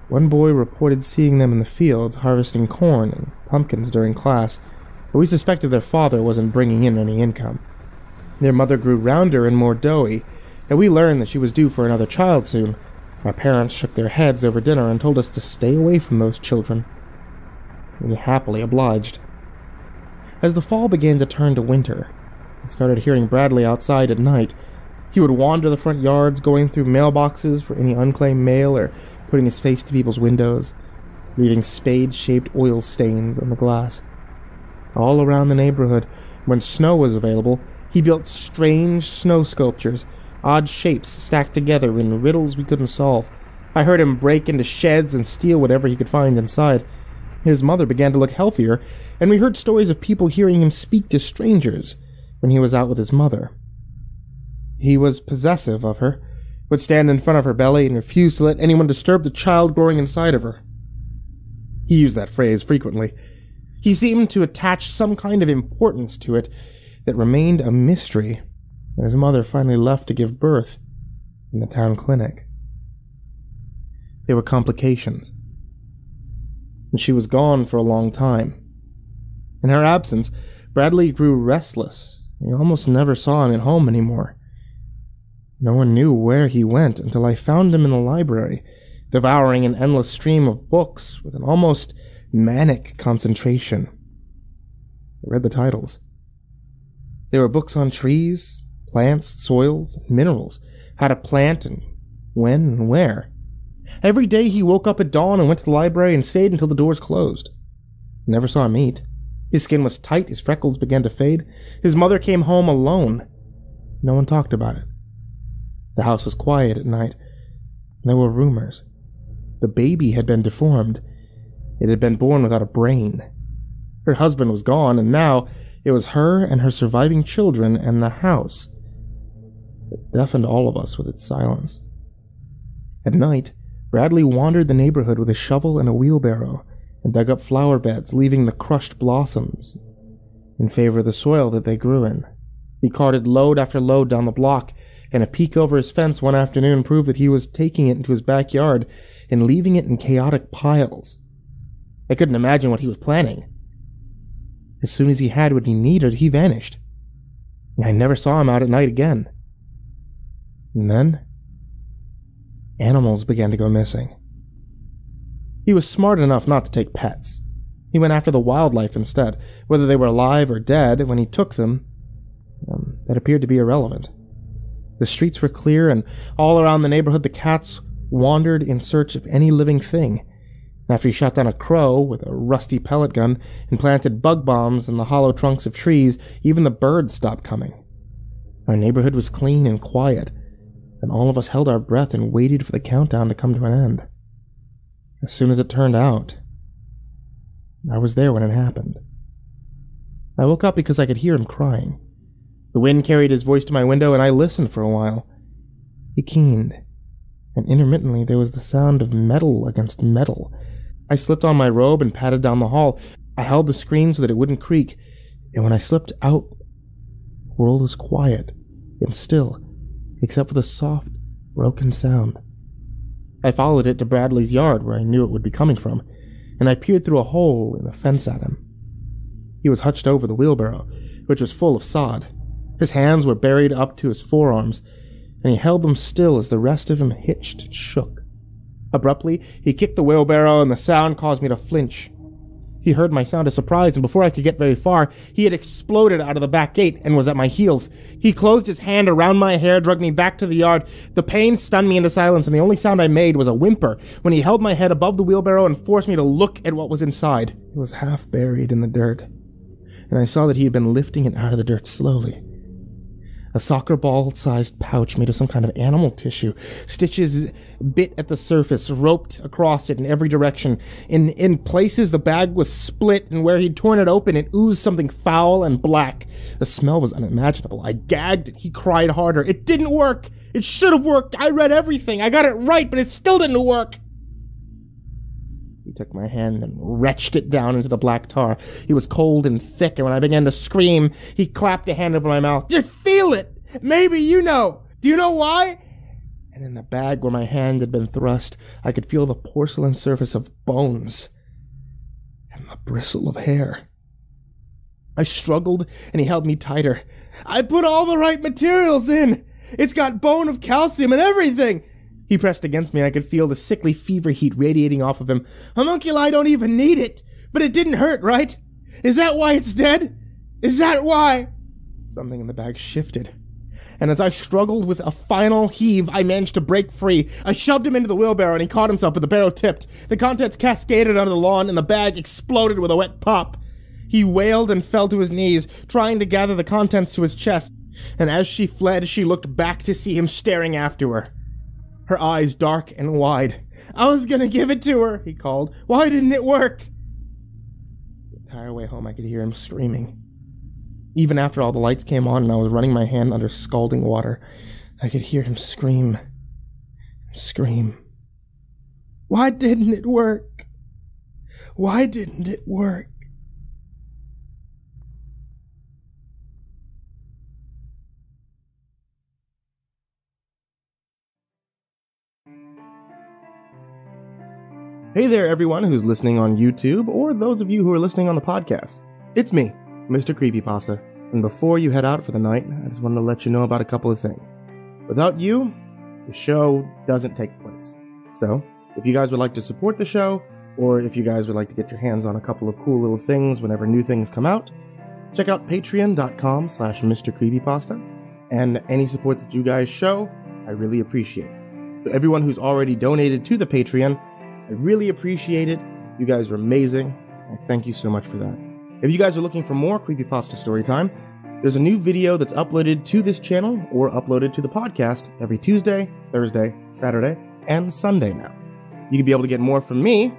one boy reported seeing them in the fields harvesting corn and pumpkins during class, but we suspected their father wasn't bringing in any income. Their mother grew rounder and more doughy, and we learned that she was due for another child soon. Our parents shook their heads over dinner and told us to stay away from those children. We happily obliged. As the fall began to turn to winter, I started hearing Bradley outside at night. He would wander the front yards, going through mailboxes for any unclaimed mail or putting his face to people's windows, leaving spade-shaped oil stains on the glass. All around the neighborhood, when snow was available, he built strange snow sculptures, odd shapes stacked together in riddles we couldn't solve. I heard him break into sheds and steal whatever he could find inside. His mother began to look healthier, and we heard stories of people hearing him speak to strangers when he was out with his mother. He was possessive of her, would stand in front of her belly and refuse to let anyone disturb the child growing inside of her. He used that phrase frequently. He seemed to attach some kind of importance to it that remained a mystery when his mother finally left to give birth in the town clinic. There were complications, and she was gone for a long time. In her absence, Bradley grew restless. We almost never saw him at home anymore. No one knew where he went until I found him in the library, devouring an endless stream of books with an almost manic concentration. I read the titles. There were books on trees, plants, soils, minerals, how to plant and when and where. Every day he woke up at dawn and went to the library and stayed until the doors closed. I never saw him eat. His skin was tight, his freckles began to fade. His mother came home alone. No one talked about it. The house was quiet at night. There were rumors. The baby had been deformed. It had been born without a brain. Her husband was gone, and now it was her and her surviving children and the house. It deafened all of us with its silence. At night, Bradley wandered the neighborhood with a shovel and a wheelbarrow and dug up flower beds, leaving the crushed blossoms in favor of the soil that they grew in. He carted load after load down the block, and a peek over his fence one afternoon proved that he was taking it into his backyard and leaving it in chaotic piles. I couldn't imagine what he was planning. As soon as he had what he needed, he vanished. I never saw him out at night again. And then, animals began to go missing. He was smart enough not to take pets. He went after the wildlife instead. Whether they were alive or dead when he took them, that appeared to be irrelevant. The streets were clear, and all around the neighborhood the cats wandered in search of any living thing. After he shot down a crow with a rusty pellet gun and planted bug bombs in the hollow trunks of trees, even the birds stopped coming. Our neighborhood was clean and quiet, and all of us held our breath and waited for the countdown to come to an end. As soon as it turned out, I was there when it happened. I woke up because I could hear him crying. The wind carried his voice to my window, and I listened for a while. He keened, and intermittently there was the sound of metal against metal, I slipped on my robe and padded down the hall. I held the screen so that it wouldn't creak, and when I slipped out, the world was quiet and still, except for the soft, broken sound. I followed it to Bradley's yard, where I knew it would be coming from, and I peered through a hole in the fence at him. He was hunched over the wheelbarrow, which was full of sod. His hands were buried up to his forearms, and he held them still as the rest of him hitched and shook. Abruptly, he kicked the wheelbarrow, and the sound caused me to flinch. He heard my sound of surprise, and before I could get very far, he had exploded out of the back gate and was at my heels. He closed his hand around my hair, dragged me back to the yard. The pain stunned me into silence, and the only sound I made was a whimper when he held my head above the wheelbarrow and forced me to look at what was inside. It was half buried in the dirt, and I saw that he had been lifting it out of the dirt slowly. A soccer ball-sized pouch made of some kind of animal tissue. Stitches bit at the surface, roped across it in every direction. In places, the bag was split, and where he'd torn it open, it oozed something foul and black. The smell was unimaginable. I gagged, and he cried harder. It didn't work! It should have worked! I read everything! I got it right, but it still didn't work! He took my hand and wrenched it down into the black tar. He was cold and thick, and when I began to scream, he clapped a hand over my mouth. Just feel it! Maybe you know! Do you know why? And in the bag where my hand had been thrust, I could feel the porcelain surface of bones and the bristle of hair. I struggled, and he held me tighter. I put all the right materials in! It's got bone of calcium and everything! He pressed against me, and I could feel the sickly fever heat radiating off of him. Homunculi don't even need it, but it didn't hurt, right? Is that why it's dead? Is that why? Something in the bag shifted, and as I struggled with a final heave, I managed to break free. I shoved him into the wheelbarrow, and he caught himself with the barrow tipped. The contents cascaded onto the lawn, and the bag exploded with a wet pop. He wailed and fell to his knees, trying to gather the contents to his chest, and as she fled, she looked back to see him staring after her. Her eyes dark and wide. I was gonna give it to her, he called. Why didn't it work? The entire way home, I could hear him screaming. Even after all the lights came on and I was running my hand under scalding water, I could hear him scream and scream. Why didn't it work? Why didn't it work? Hey there, everyone who's listening on YouTube, or those of you who are listening on the podcast. It's me, Mr. CreepyPasta, and before you head out for the night, I just wanted to let you know about a couple of things. Without you, the show doesn't take place. So, if you guys would like to support the show, or if you guys would like to get your hands on a couple of cool little things whenever new things come out, check out patreon.com/MrCreepyPasta, and any support that you guys show, I really appreciate. So everyone who's already donated to the Patreon, I really appreciate it. You guys are amazing. I thank you so much for that. If you guys are looking for more Creepypasta Storytime, there's a new video that's uploaded to this channel or uploaded to the podcast every Tuesday, Thursday, Saturday, and Sunday now. You can be able to get more from me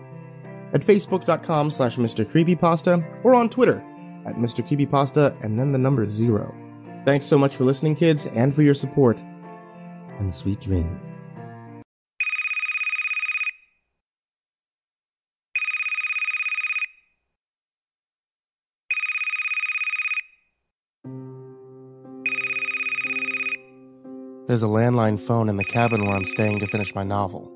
at facebook.com/MrCreepyPasta or on Twitter at MrCreepyPasta and then the number 0. Thanks so much for listening, kids, and for your support. And sweet dreams. There's a landline phone in the cabin where I'm staying to finish my novel.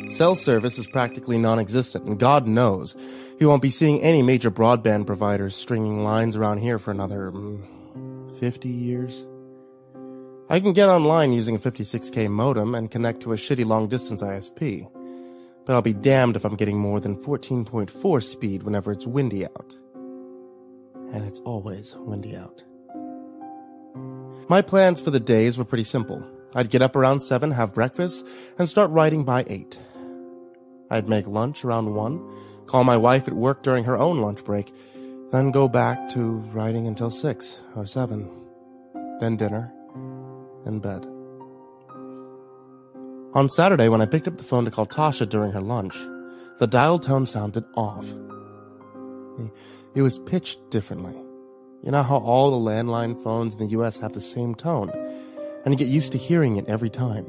Cell service is practically non-existent, and God knows you won't be seeing any major broadband providers stringing lines around here for another 50 years. I can get online using a 56K modem and connect to a shitty long-distance ISP, but I'll be damned if I'm getting more than 14.4 speed whenever it's windy out. And it's always windy out. My plans for the days were pretty simple. I'd get up around 7, have breakfast, and start writing by 8. I'd make lunch around 1, call my wife at work during her own lunch break, then go back to writing until 6 or 7. Then dinner, and bed. On Saturday, when I picked up the phone to call Tasha during her lunch, the dial tone sounded off. It was pitched differently. You know how all the landline phones in the US have the same tone, and you get used to hearing it every time?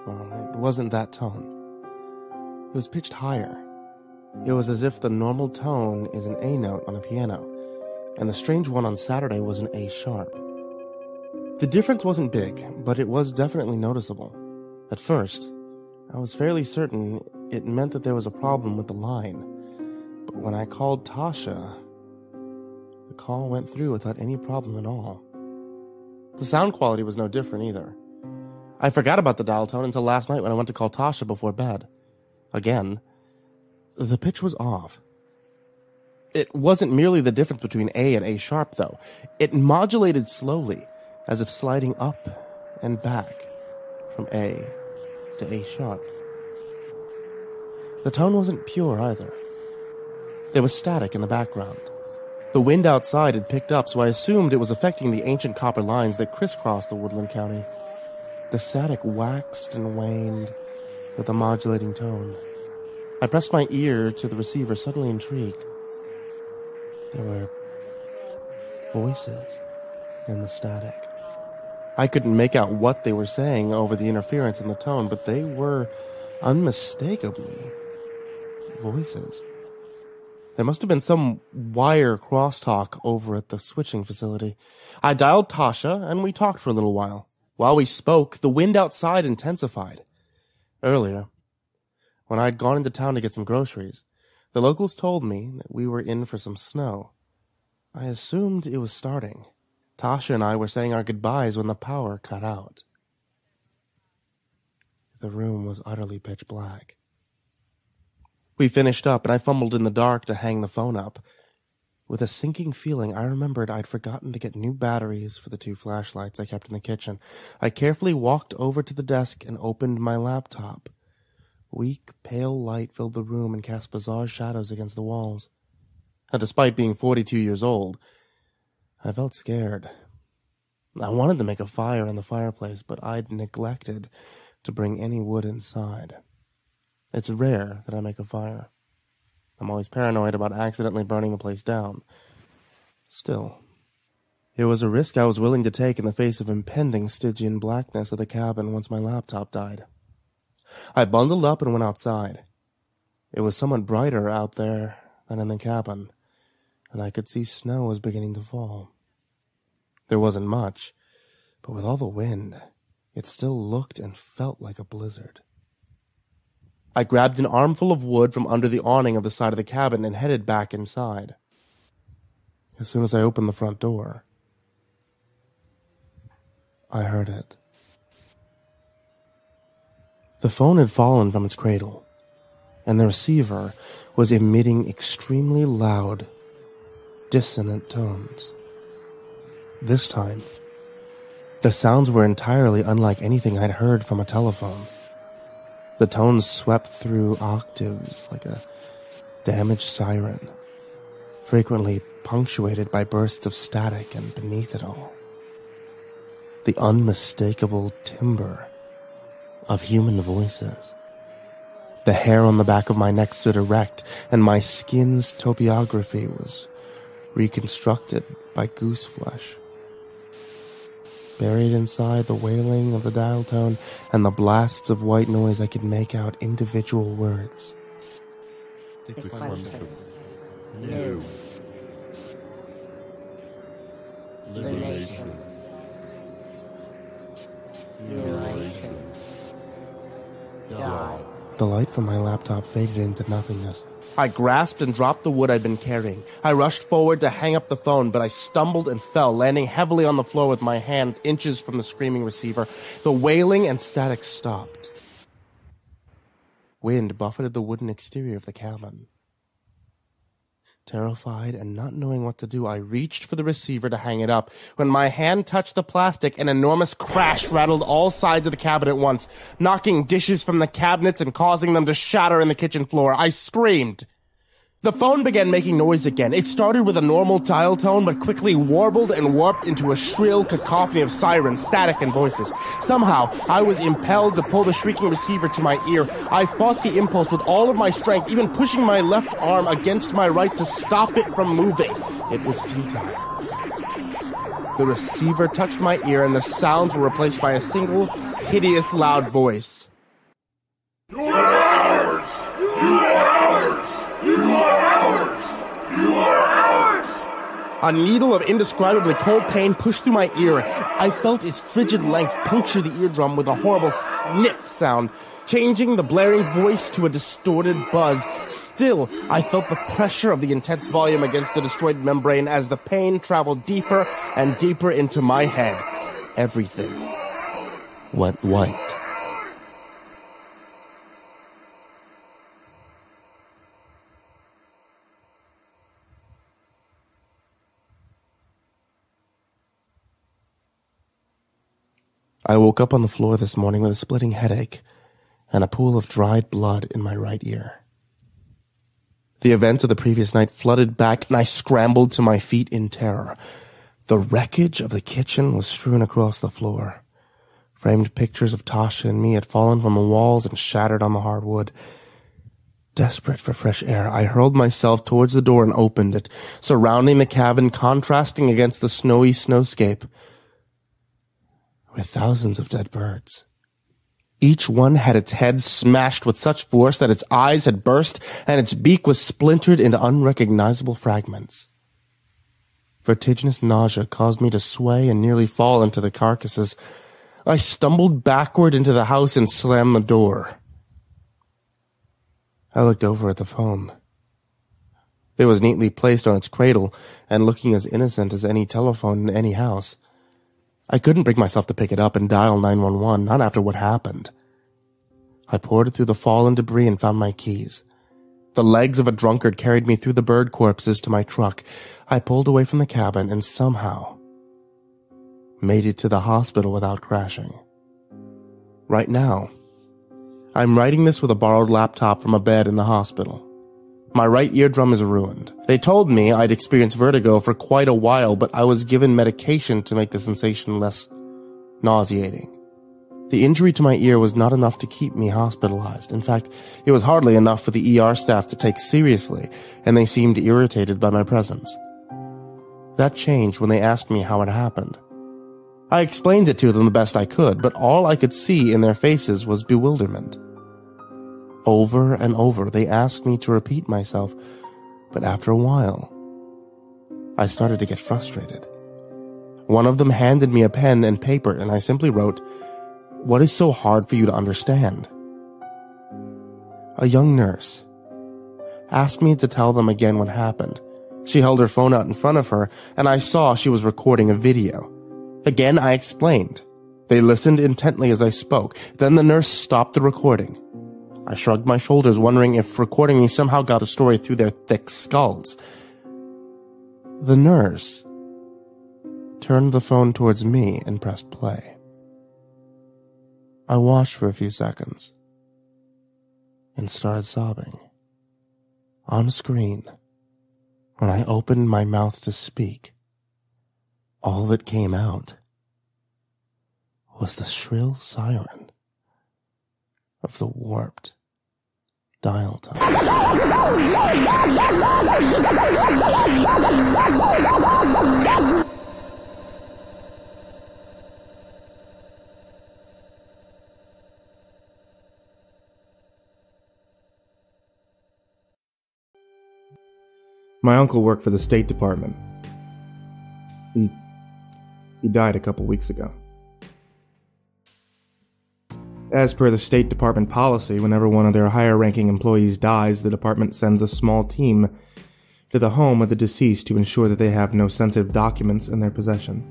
Well, it wasn't that tone. It was pitched higher. It was as if the normal tone is an A note on a piano, and the strange one on Saturday was an A sharp. The difference wasn't big, but it was definitely noticeable. At first, I was fairly certain it meant that there was a problem with the line, but when I called Tasha, the call went through without any problem at all. The sound quality was no different either. I forgot about the dial tone until last night when I went to call Tasha before bed. Again, the pitch was off. It wasn't merely the difference between A and A sharp, though. It modulated slowly, as if sliding up and back from A to A sharp. The tone wasn't pure either. There was static in the background. The wind outside had picked up, so I assumed it was affecting the ancient copper lines that crisscrossed the woodland county. The static waxed and waned with a modulating tone. I pressed my ear to the receiver, suddenly intrigued. There were voices in the static. I couldn't make out what they were saying over the interference in the tone, but they were unmistakably voices. There must have been some wire crosstalk over at the switching facility. I dialed Tasha, and we talked for a little while. While we spoke, the wind outside intensified. Earlier, when I'd gone into town to get some groceries, the locals told me that we were in for some snow. I assumed it was starting. Tasha and I were saying our goodbyes when the power cut out. The room was utterly pitch black. We finished up, and I fumbled in the dark to hang the phone up. With a sinking feeling, I remembered I'd forgotten to get new batteries for the 2 flashlights I kept in the kitchen. I carefully walked over to the desk and opened my laptop. Weak, pale light filled the room and cast bizarre shadows against the walls. And despite being 42 years old, I felt scared. I wanted to make a fire in the fireplace, but I'd neglected to bring any wood inside. It's rare that I make a fire. I'm always paranoid about accidentally burning the place down. Still, it was a risk I was willing to take in the face of impending Stygian blackness of the cabin once my laptop died. I bundled up and went outside. It was somewhat brighter out there than in the cabin, and I could see snow was beginning to fall. There wasn't much, but with all the wind, it still looked and felt like a blizzard. I grabbed an armful of wood from under the awning of the side of the cabin and headed back inside. As soon as I opened the front door, I heard it. The phone had fallen from its cradle, and the receiver was emitting extremely loud, dissonant tones. This time, the sounds were entirely unlike anything I'd heard from a telephone. The tones swept through octaves like a damaged siren, frequently punctuated by bursts of static, and beneath it all, the unmistakable timbre of human voices. The hair on the back of my neck stood erect, and my skin's topography was reconstructed by goose flesh. Buried inside the wailing of the dial tone and the blasts of white noise, I could make out individual words. New. Liberation. Mutilation. God. The light from my laptop faded into nothingness. I grasped and dropped the wood I'd been carrying. I rushed forward to hang up the phone, but I stumbled and fell, landing heavily on the floor with my hands inches from the screaming receiver. The wailing and static stopped. Wind buffeted the wooden exterior of the cabin. Terrified and not knowing what to do, I reached for the receiver to hang it up. When my hand touched the plastic, an enormous crash rattled all sides of the cabin at once, knocking dishes from the cabinets and causing them to shatter in the kitchen floor. I screamed. The phone began making noise again. It started with a normal dial tone, but quickly warbled and warped into a shrill cacophony of sirens, static, and voices. Somehow, I was impelled to pull the shrieking receiver to my ear. I fought the impulse with all of my strength, even pushing my left arm against my right to stop it from moving. It was futile. The receiver touched my ear, and the sounds were replaced by a single, hideous, loud voice. You're ours! A needle of indescribably cold pain pushed through my ear. I felt its frigid length puncture the eardrum with a horrible snip sound, changing the blaring voice to a distorted buzz. Still, I felt the pressure of the intense volume against the destroyed membrane as the pain traveled deeper and deeper into my head. Everything went white. I woke up on the floor this morning with a splitting headache and a pool of dried blood in my right ear. The events of the previous night flooded back, and I scrambled to my feet in terror. The wreckage of the kitchen was strewn across the floor. Framed pictures of Tasha and me had fallen from the walls and shattered on the hardwood. Desperate for fresh air, I hurled myself towards the door and opened it, surrounding the cabin, contrasting against the snowy snowscape with thousands of dead birds. Each one had its head smashed with such force that its eyes had burst and its beak was splintered into unrecognizable fragments. Vertiginous nausea caused me to sway and nearly fall into the carcasses. I stumbled backward into the house and slammed the door. I looked over at the phone. It was neatly placed on its cradle and looking as innocent as any telephone in any house. I couldn't bring myself to pick it up and dial 911, not after what happened. I poured through the fallen debris and found my keys. The legs of a drunkard carried me through the bird corpses to my truck. I pulled away from the cabin and somehow made it to the hospital without crashing. Right now, I'm writing this with a borrowed laptop from a bed in the hospital. My right eardrum is ruined. They told me I'd experienced vertigo for quite a while, but I was given medication to make the sensation less nauseating. The injury to my ear was not enough to keep me hospitalized. In fact, it was hardly enough for the ER staff to take seriously, and they seemed irritated by my presence. That changed when they asked me how it happened. I explained it to them the best I could, but all I could see in their faces was bewilderment. Over and over, they asked me to repeat myself, but after a while, I started to get frustrated. One of them handed me a pen and paper, and I simply wrote, "What is so hard for you to understand?" A young nurse asked me to tell them again what happened. She held her phone out in front of her, and I saw she was recording a video. Again, I explained. They listened intently as I spoke. Then the nurse stopped the recording. I shrugged my shoulders, wondering if recording me somehow got the story through their thick skulls. The nurse turned the phone towards me and pressed play. I watched for a few seconds and started sobbing. On screen, when I opened my mouth to speak, all that came out was the shrill siren of the warped dial tone. My uncle worked for the State Department. He died a couple weeks ago. As per the State Department policy, whenever one of their higher-ranking employees dies, the department sends a small team to the home of the deceased to ensure that they have no sensitive documents in their possession.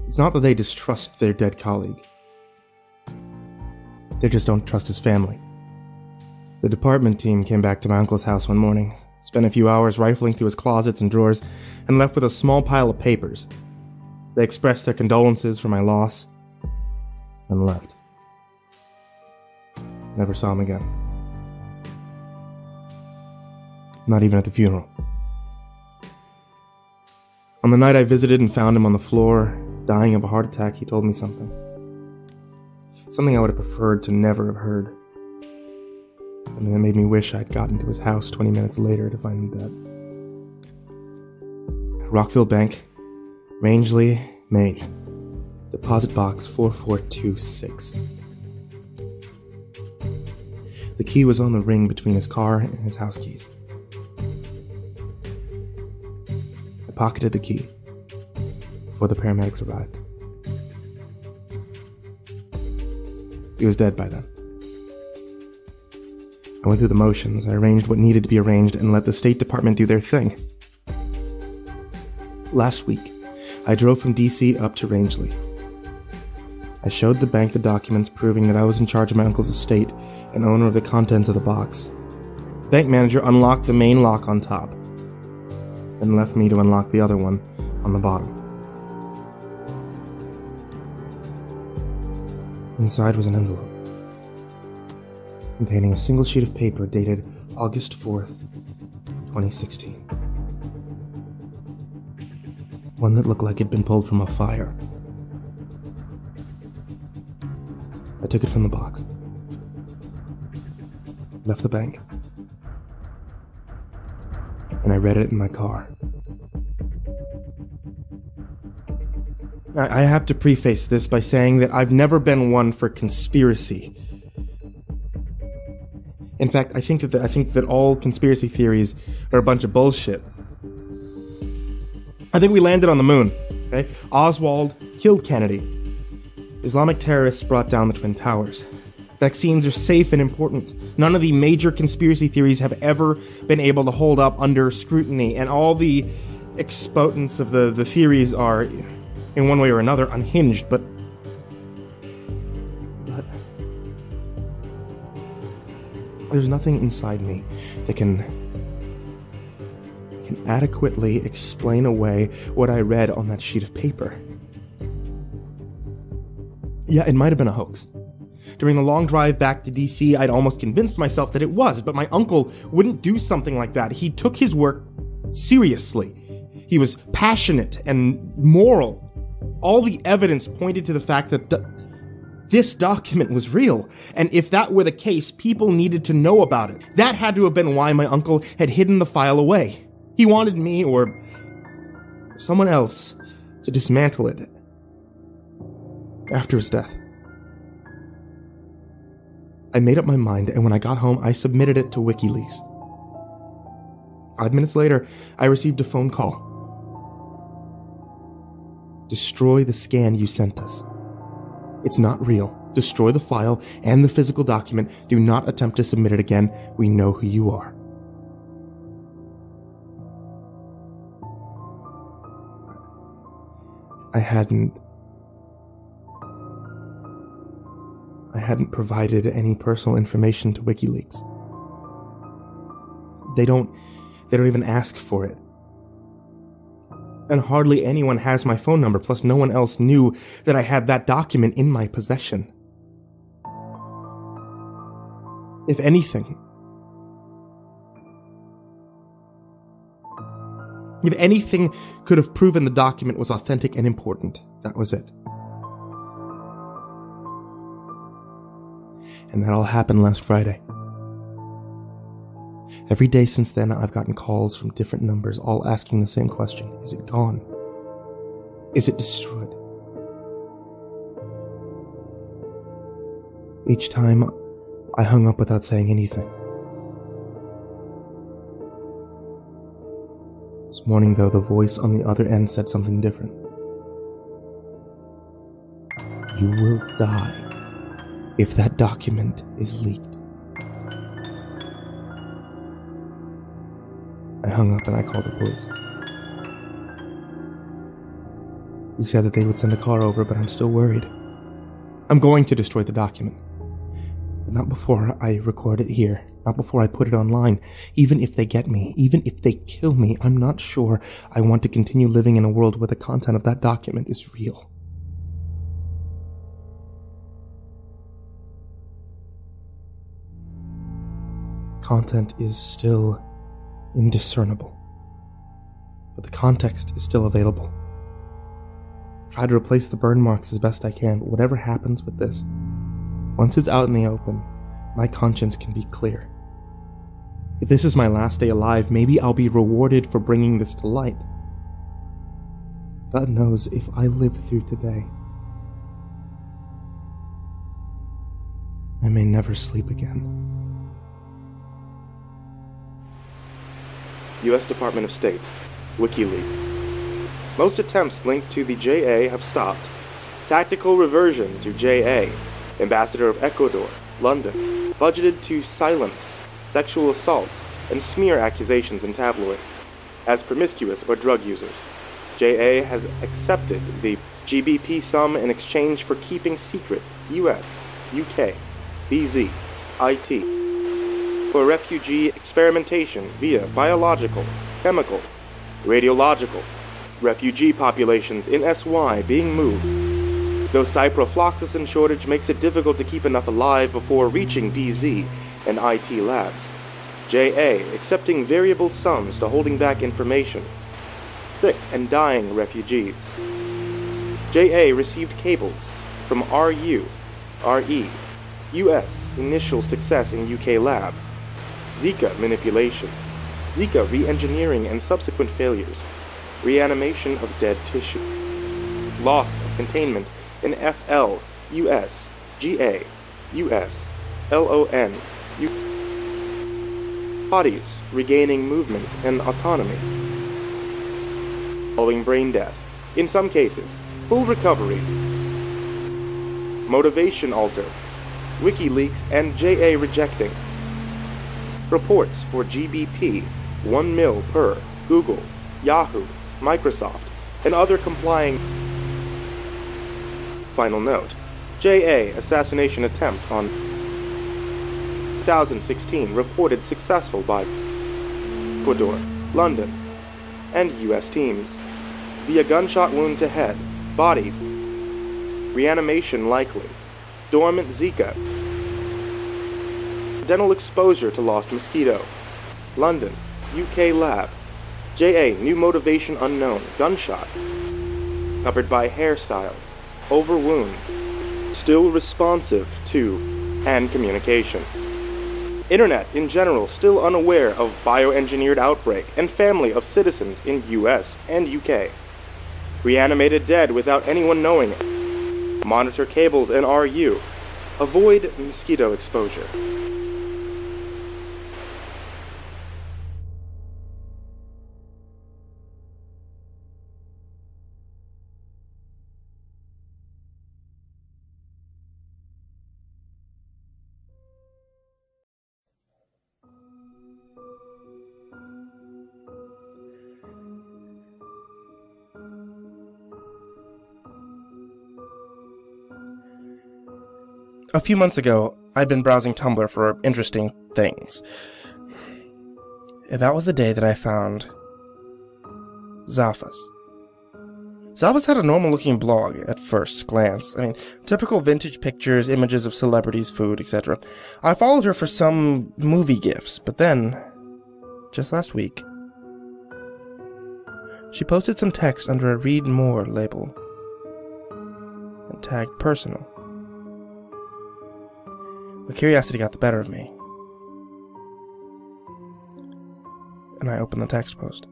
It's not that they distrust their dead colleague. They just don't trust his family. The department team came back to my uncle's house one morning, spent a few hours rifling through his closets and drawers, and left with a small pile of papers. They expressed their condolences for my loss, and left. Never saw him again. Not even at the funeral. On the night I visited and found him on the floor, dying of a heart attack, he told me something. Something I would have preferred to never have heard. Something that made me wish I'd gotten to his house 20 minutes later to find him dead. Rockville Bank, Rangeley, Maine. Deposit box 4426. The key was on the ring between his car and his house keys. pocketed the key before the paramedics arrived. He was dead by then. I went through the motions. I arranged what needed to be arranged and let the State Department do their thing. Last week, I drove from D.C. up to Rangeley. I showed the bank the documents proving that I was in charge of my uncle's estate and owner of the contents of the box. The bank manager unlocked the main lock on top, then left me to unlock the other one on the bottom. Inside was an envelope containing a single sheet of paper dated August 4th, 2016. One that looked like it'd been pulled from a fire. I took it from the box, left the bank, and I read it in my car. I have to preface this by saying that I've never been one for conspiracy. In fact, I think that all conspiracy theories are a bunch of bullshit. I think we landed on the moon. Okay? Oswald killed Kennedy. Islamic terrorists brought down the Twin Towers. Vaccines are safe and important. None of the major conspiracy theories have ever been able to hold up under scrutiny, and all the exponents of the theories are, in one way or another, unhinged, but there's nothing inside me that can adequately explain away what I read on that sheet of paper. Yeah, it might have been a hoax. During the long drive back to DC, I'd almost convinced myself that it was, but my uncle wouldn't do something like that. He took his work seriously. He was passionate and moral. All the evidence pointed to the fact that this document was real, and if that were the case, people needed to know about it. That had to have been why my uncle had hidden the file away. He wanted me, or someone else, to dismantle it after his death. I made up my mind, and when I got home, I submitted it to WikiLeaks. 5 minutes later, I received a phone call. Destroy the scan you sent us. It's not real. Destroy the file and the physical document. Do not attempt to submit it again. We know who you are. I hadn't provided any personal information to WikiLeaks. They don't even ask for it. And hardly anyone has my phone number, plus no one else knew that I had that document in my possession. If anything could have proven the document was authentic and important, that was it. And that all happened last Friday. Every day since then, I've gotten calls from different numbers, all asking the same question. Is it gone? Is it destroyed? Each time, I hung up without saying anything. This morning, though, the voice on the other end said something different. You will die if that document is leaked. I hung up and I called the police. He said that they would send a car over, but I'm still worried. I'm going to destroy the document. But not before I record it here. Not before I put it online. Even if they get me, even if they kill me, I'm not sure I want to continue living in a world where the content of that document is real. Content is still indiscernible, but the context is still available. Try to replace the burn marks as best I can, but whatever happens with this, once it's out in the open, my conscience can be clear. If this is my last day alive, maybe I'll be rewarded for bringing this to light. God knows if I live through today, I may never sleep again. U.S. Department of State, WikiLeaks. Most attempts linked to the JA have stopped. Tactical reversion to JA, Ambassador of Ecuador, London, budgeted to silence sexual assault and smear accusations in tabloids as promiscuous or drug users. JA has accepted the GBP sum in exchange for keeping secret US, UK, BZ, IT, for refugee experimentation via biological, chemical, radiological, refugee populations in SY being moved, though ciprofloxacin shortage makes it difficult to keep enough alive before reaching BZ and IT labs. JA accepting variable sums to holding back information. Sick and dying refugees. JA received cables from RU, RE, US initial success in UK lab. Zika manipulation. Zika re-engineering and subsequent failures. Reanimation of dead tissue. Loss of containment in FL, US, GA, US, LON, bodies regaining movement and autonomy. Following brain death. In some cases, full recovery. Motivation alter. WikiLeaks and JA rejecting. Reports for GBP 1 mil per Google, Yahoo, Microsoft, and other complying. Final note. JA assassination attempt on 2016 reported successful by Ecuador, London, and US teams. Via gunshot wound to head, body, reanimation likely, dormant Zika, dental exposure to lost mosquito, London, UK lab, JA new motivation unknown, gunshot, covered by hairstyle, over wound, still responsive to hand communication. Internet in general still unaware of bioengineered outbreak and family of citizens in US and UK. Reanimated dead without anyone knowing it. Monitor cables and RU. Avoid mosquito exposure. A few months ago, I'd been browsing Tumblr for interesting things. And that was the day that I found Zafas. Zafas had a normal-looking blog at first glance. I mean, typical vintage pictures, images of celebrities, food, etc. I followed her for some movie gifs, but then, just last week, she posted some text under a Read More label and tagged personal. But curiosity got the better of me, and I opened the text post.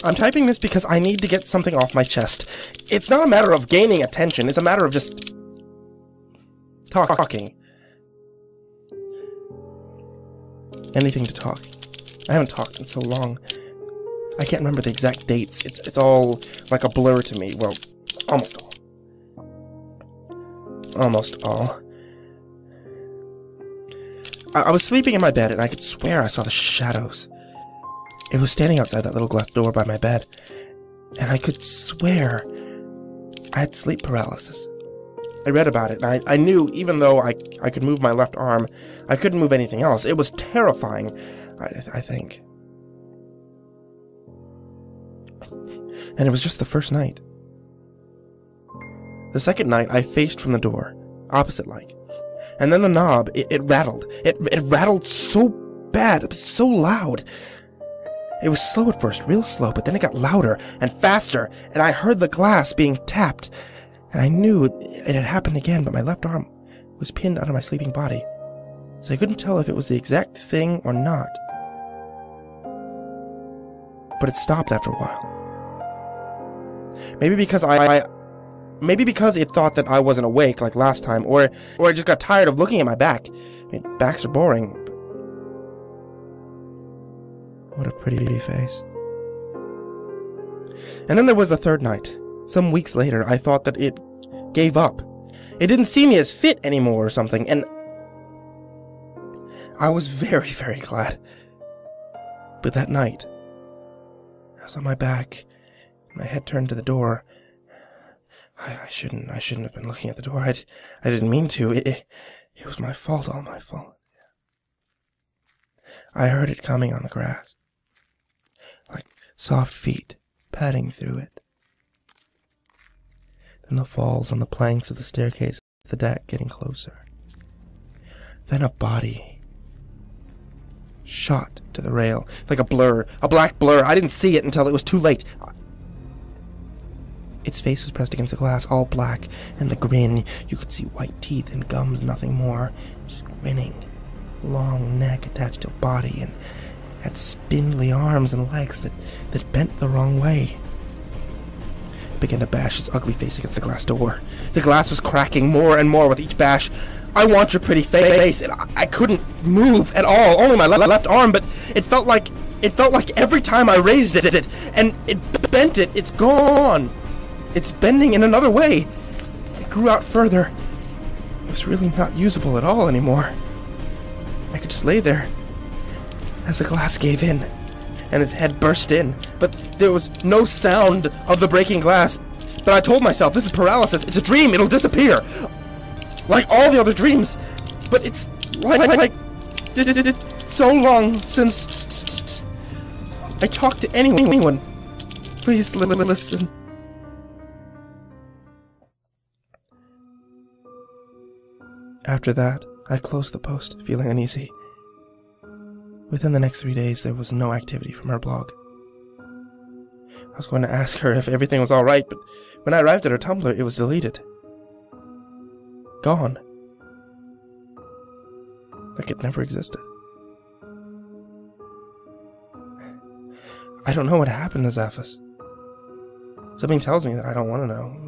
I'm typing this because I need to get something off my chest. It's not a matter of gaining attention, it's a matter of just talking. Anything to talk. I haven't talked in so long. I can't remember the exact dates. It's all like a blur to me. Well, almost all. Almost all. I was sleeping in my bed, and I could swear I saw the shadows. It was standing outside that little glass door by my bed, and I could swear I had sleep paralysis. I read about it, and I knew, even though I could move my left arm, I couldn't move anything else. It was terrifying, I think. And it was just the first night. The second night, I faced from the door, opposite-like. And then the knob, it rattled. It rattled so bad, it was so loud. It was slow at first, real slow, but then it got louder and faster, and I heard the glass being tapped. And I knew it had happened again, but my left arm was pinned under my sleeping body, so I couldn't tell if it was the exact thing or not. But it stopped after a while. Maybe because Maybe because it thought that I wasn't awake like last time, or I just got tired of looking at my back. I mean, backs are boring. What a pretty face. And then there was a third night. Some weeks later, I thought that it gave up. It didn't see me as fit anymore or something, and I was very, very glad. But that night, I was on my back, my head turned to the door. I shouldn't have been looking at the door. I didn't mean to. It was my fault, all my fault. I heard it coming on the grass, like soft feet padding through it. Then the falls on the planks of the staircase, the deck getting closer. Then a body shot to the rail, like a blur, a black blur. I didn't see it until it was too late. Its face was pressed against the glass, all black, and the grin, you could see white teeth and gums, nothing more. Just grinning. Long neck attached to a body, and had spindly arms and legs that bent the wrong way. It began to bash its ugly face against the glass door. The glass was cracking more and more with each bash. I want your pretty face, and I couldn't move at all, only my left arm, but it felt like every time I raised it, and it bent it, it's gone. It's bending in another way. It grew out further. It was really not usable at all anymore. I could just lay there as the glass gave in, and its head burst in, but there was no sound of the breaking glass. But I told myself, this is paralysis, it's a dream, it'll disappear, like all the other dreams. But it's like so long since I talked to anyone. Please listen. After that, I closed the post, feeling uneasy. Within the next 3 days, there was no activity from her blog. I was going to ask her if everything was alright, but when I arrived at her Tumblr, it was deleted. Gone. Like it never existed. I don't know what happened to Zaphis. Something tells me that I don't want to know.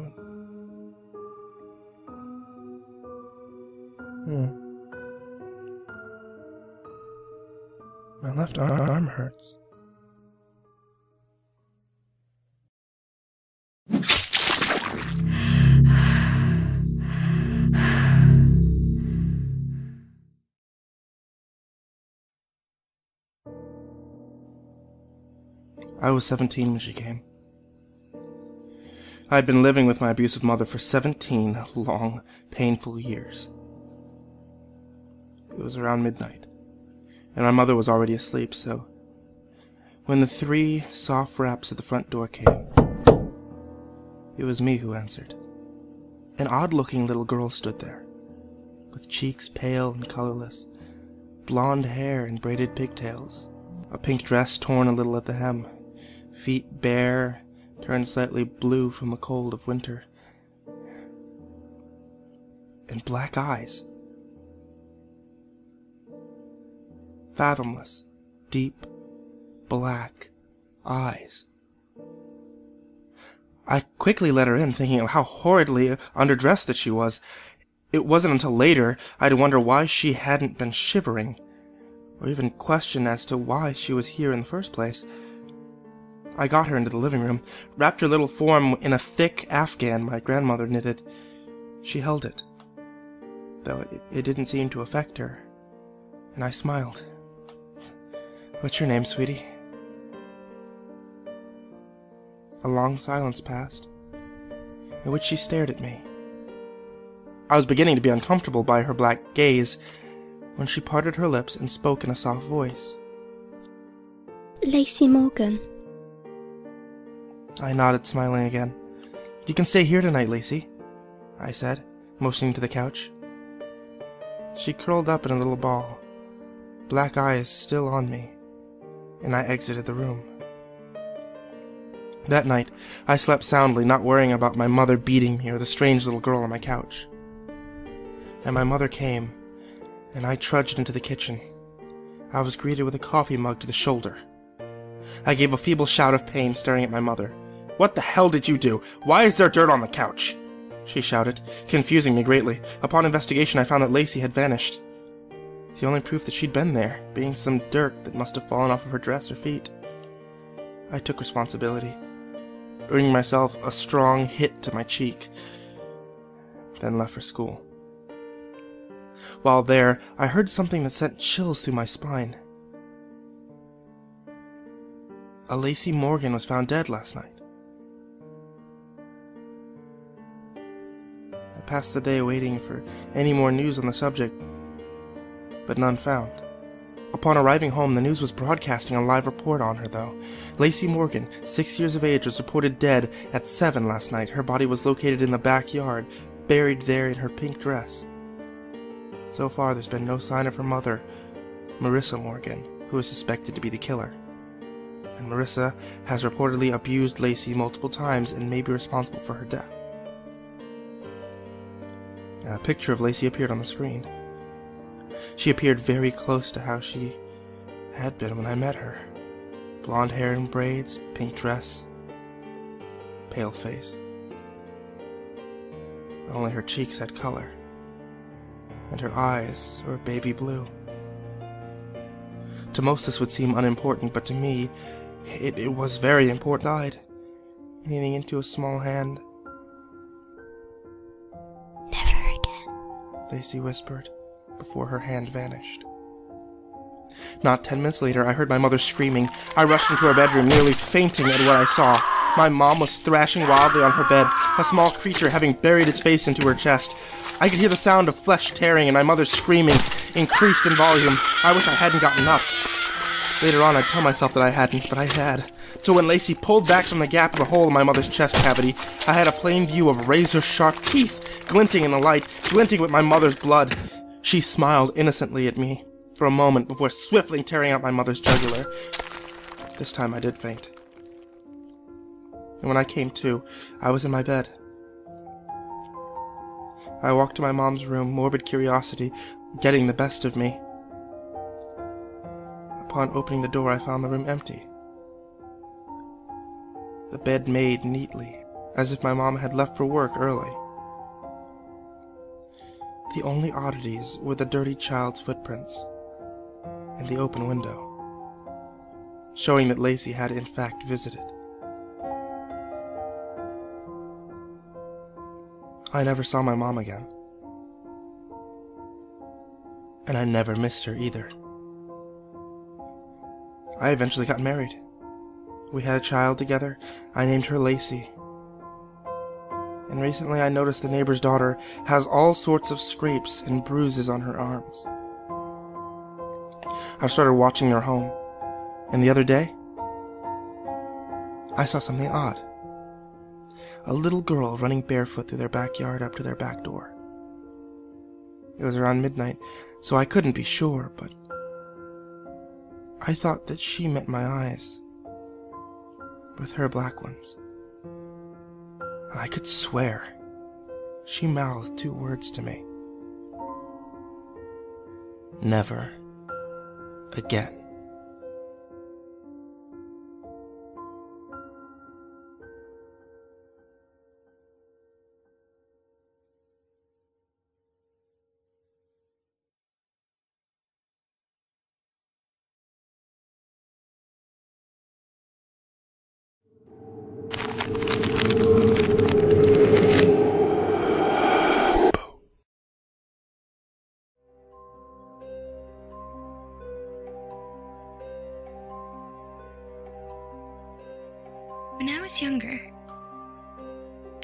My left arm hurts. I was 17 when she came. I had been living with my abusive mother for 17 long, painful years. It was around midnight, and my mother was already asleep, so when the 3 soft raps at the front door came, it was me who answered. An odd-looking little girl stood there, with cheeks pale and colorless, blonde hair and braided pigtails, a pink dress torn a little at the hem, feet bare, turned slightly blue from the cold of winter, and black eyes. Fathomless, deep, black eyes. I quickly let her in, thinking of how horridly underdressed that she was. It wasn't until later I'd wonder why she hadn't been shivering, or even question as to why she was here in the first place. I got her into the living room, wrapped her little form in a thick afghan my grandmother knitted. She held it, though it didn't seem to affect her, and I smiled. "What's your name, sweetie?" A long silence passed, in which she stared at me. I was beginning to be uncomfortable by her black gaze, when she parted her lips and spoke in a soft voice. "Lacey Morgan." I nodded, smiling again. "You can stay here tonight, Lacey," I said, motioning to the couch. She curled up in a little ball, black eyes still on me, and I exited the room. That night, I slept soundly, not worrying about my mother beating me or the strange little girl on my couch. And my mother came, and I trudged into the kitchen. I was greeted with a coffee mug to the shoulder. I gave a feeble shout of pain, staring at my mother. "What the hell did you do? Why is there dirt on the couch?" she shouted, confusing me greatly. Upon investigation, I found that Lacey had vanished. The only proof that she'd been there, being some dirt that must have fallen off of her dress or feet. I took responsibility, earning myself a strong hit to my cheek, then left for school. While there, I heard something that sent chills through my spine. A Lacey Morgan was found dead last night. I passed the day waiting for any more news on the subject, but none found. Upon arriving home, the news was broadcasting a live report on her, though. Lacey Morgan, 6 years of age, was reported dead at 7 last night. Her body was located in the backyard, buried there in her pink dress. So far, there's been no sign of her mother, Marissa Morgan, who is suspected to be the killer. And Marissa has reportedly abused Lacey multiple times and may be responsible for her death. A picture of Lacey appeared on the screen. She appeared very close to how she had been when I met her. Blonde hair in braids, pink dress, pale face. Only her cheeks had color, and her eyes were baby blue. To most this would seem unimportant, but to me, it was very important. I died, leaning into a small hand. Never again, Lacey whispered, before her hand vanished. Not 10 minutes later, I heard my mother screaming. I rushed into her bedroom, nearly fainting at what I saw. My mom was thrashing wildly on her bed, a small creature having buried its face into her chest. I could hear the sound of flesh tearing, and my mother's screaming increased in volume. I wish I hadn't gotten up. Later on, I'd tell myself that I hadn't, but I had. So when Lacey pulled back from the gap of the hole in my mother's chest cavity, I had a plain view of razor-sharp teeth, glinting in the light, glinting with my mother's blood. She smiled innocently at me for a moment before swiftly tearing out my mother's jugular. This time I did faint. And when I came to, I was in my bed. I walked to my mom's room, morbid curiosity getting the best of me. Upon opening the door, I found the room empty. The bed made neatly, as if my mom had left for work early. The only oddities were the dirty child's footprints and the open window, showing that Lacey had in fact visited. I never saw my mom again. And I never missed her either. I eventually got married. We had a child together. I named her Lacey. And recently I noticed the neighbor's daughter has all sorts of scrapes and bruises on her arms. I've started watching their home, and the other day, I saw something odd. A little girl running barefoot through their backyard up to their back door. It was around midnight, so I couldn't be sure, but I thought that she met my eyes with her black ones. I could swear she mouthed 2 words to me. Never again. When I was younger,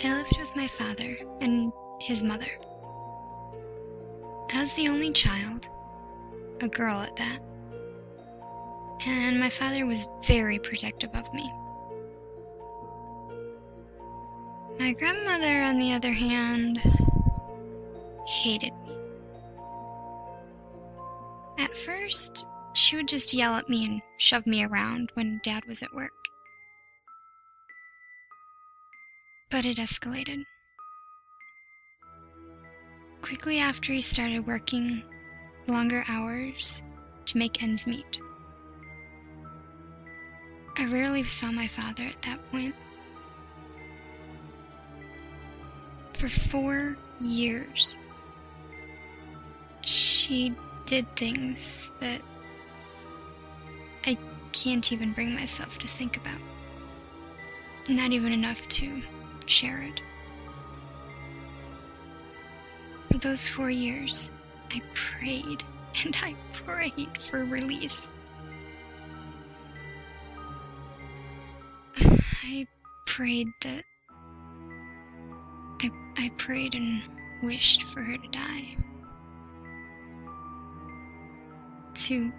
I lived with my father and his mother. I was the only child, a girl at that, and my father was very protective of me. My grandmother, on the other hand, hated me. At first, she would just yell at me and shove me around when Dad was at work. But it escalated. Quickly after he started working longer hours to make ends meet. I rarely saw my father at that point. For 4 years, she did things that I can't even bring myself to think about. Not even enough to share it. For those 4 years, I prayed and I prayed for release. I prayed that I prayed and wished for her to die. To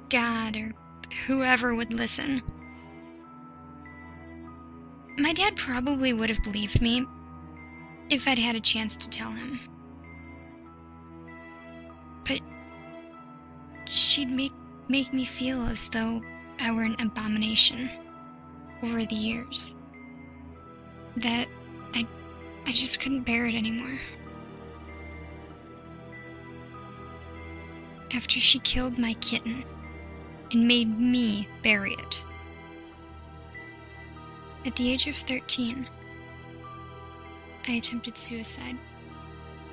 God or whoever would listen. My dad probably would have believed me if I'd had a chance to tell him. But she'd make me feel as though I were an abomination over the years. That I just couldn't bear it anymore. After she killed my kitten and made me bury it. At the age of 13, I attempted suicide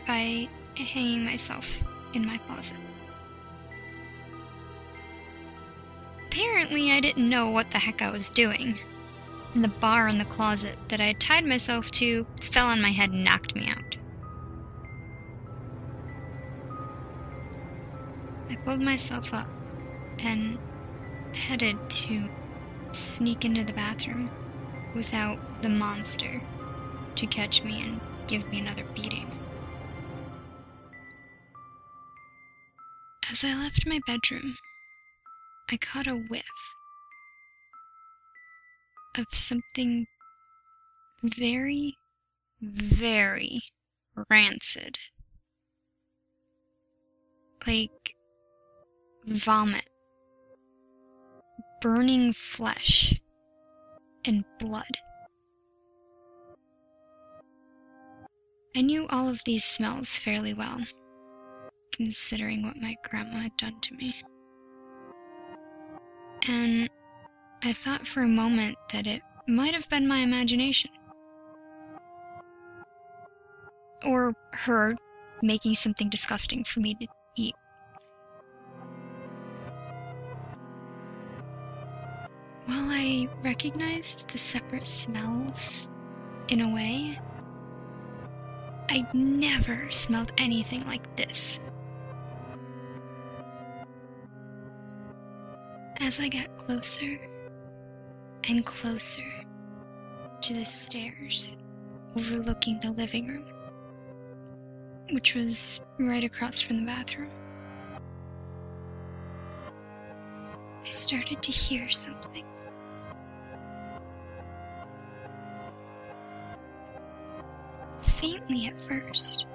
by hanging myself in my closet. Apparently, I didn't know what the heck I was doing. And the bar in the closet that I had tied myself to fell on my head and knocked me out. I pulled myself up and headed to sneak into the bathroom without the monster to catch me and give me another beating. As I left my bedroom, I caught a whiff of something very, very rancid. Like vomit, burning flesh, and blood. I knew all of these smells fairly well, considering what my grandma had done to me. And I thought for a moment that it might have been my imagination. Or her making something disgusting for me to eat. While I recognized the separate smells in a way, I'd never smelled anything like this. As I got closer and closer to the stairs overlooking the living room, which was right across from the bathroom, I started to hear something. Faintly at first,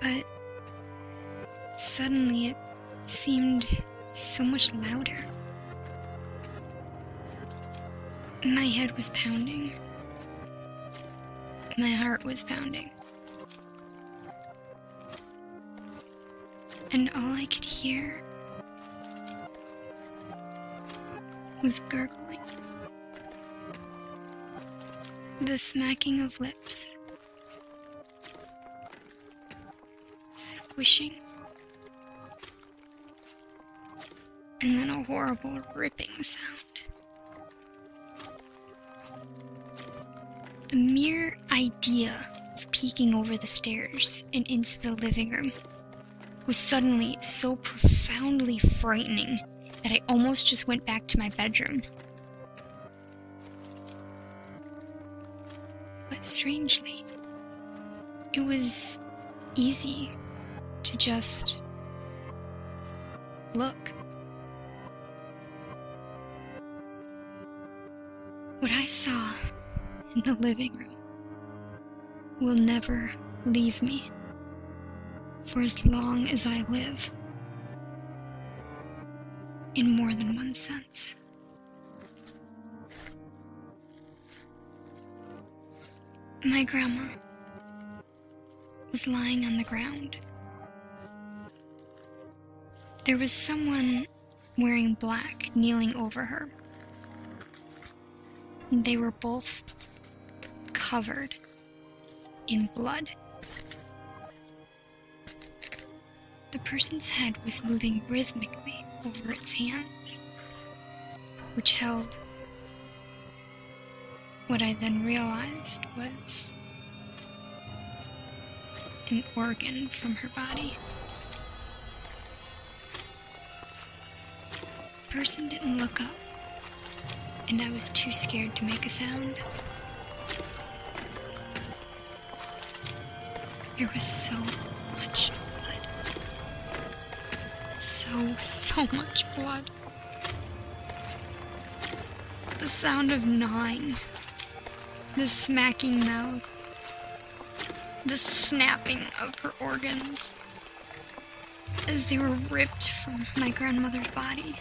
but suddenly it seemed so much louder. My head was pounding. My heart was pounding. And all I could hear was gurgling. The smacking of lips. Squishing. And then a horrible ripping sound. The mere idea of peeking over the stairs and into the living room was suddenly so profoundly frightening that I almost just went back to my bedroom. But strangely, it was easy to just look. What I saw in the living room will never leave me for as long as I live, in more than one sense. My grandma was lying on the ground. There was someone wearing black kneeling over her. They were both covered in blood. person's head was moving rhythmically over its hands, which held what I then realized was an organ from her body. The person didn't look up, and I was too scared to make a sound. There was so much blood. So much blood. The sound of gnawing. The smacking mouth. The snapping of her organs as they were ripped from my grandmother's body.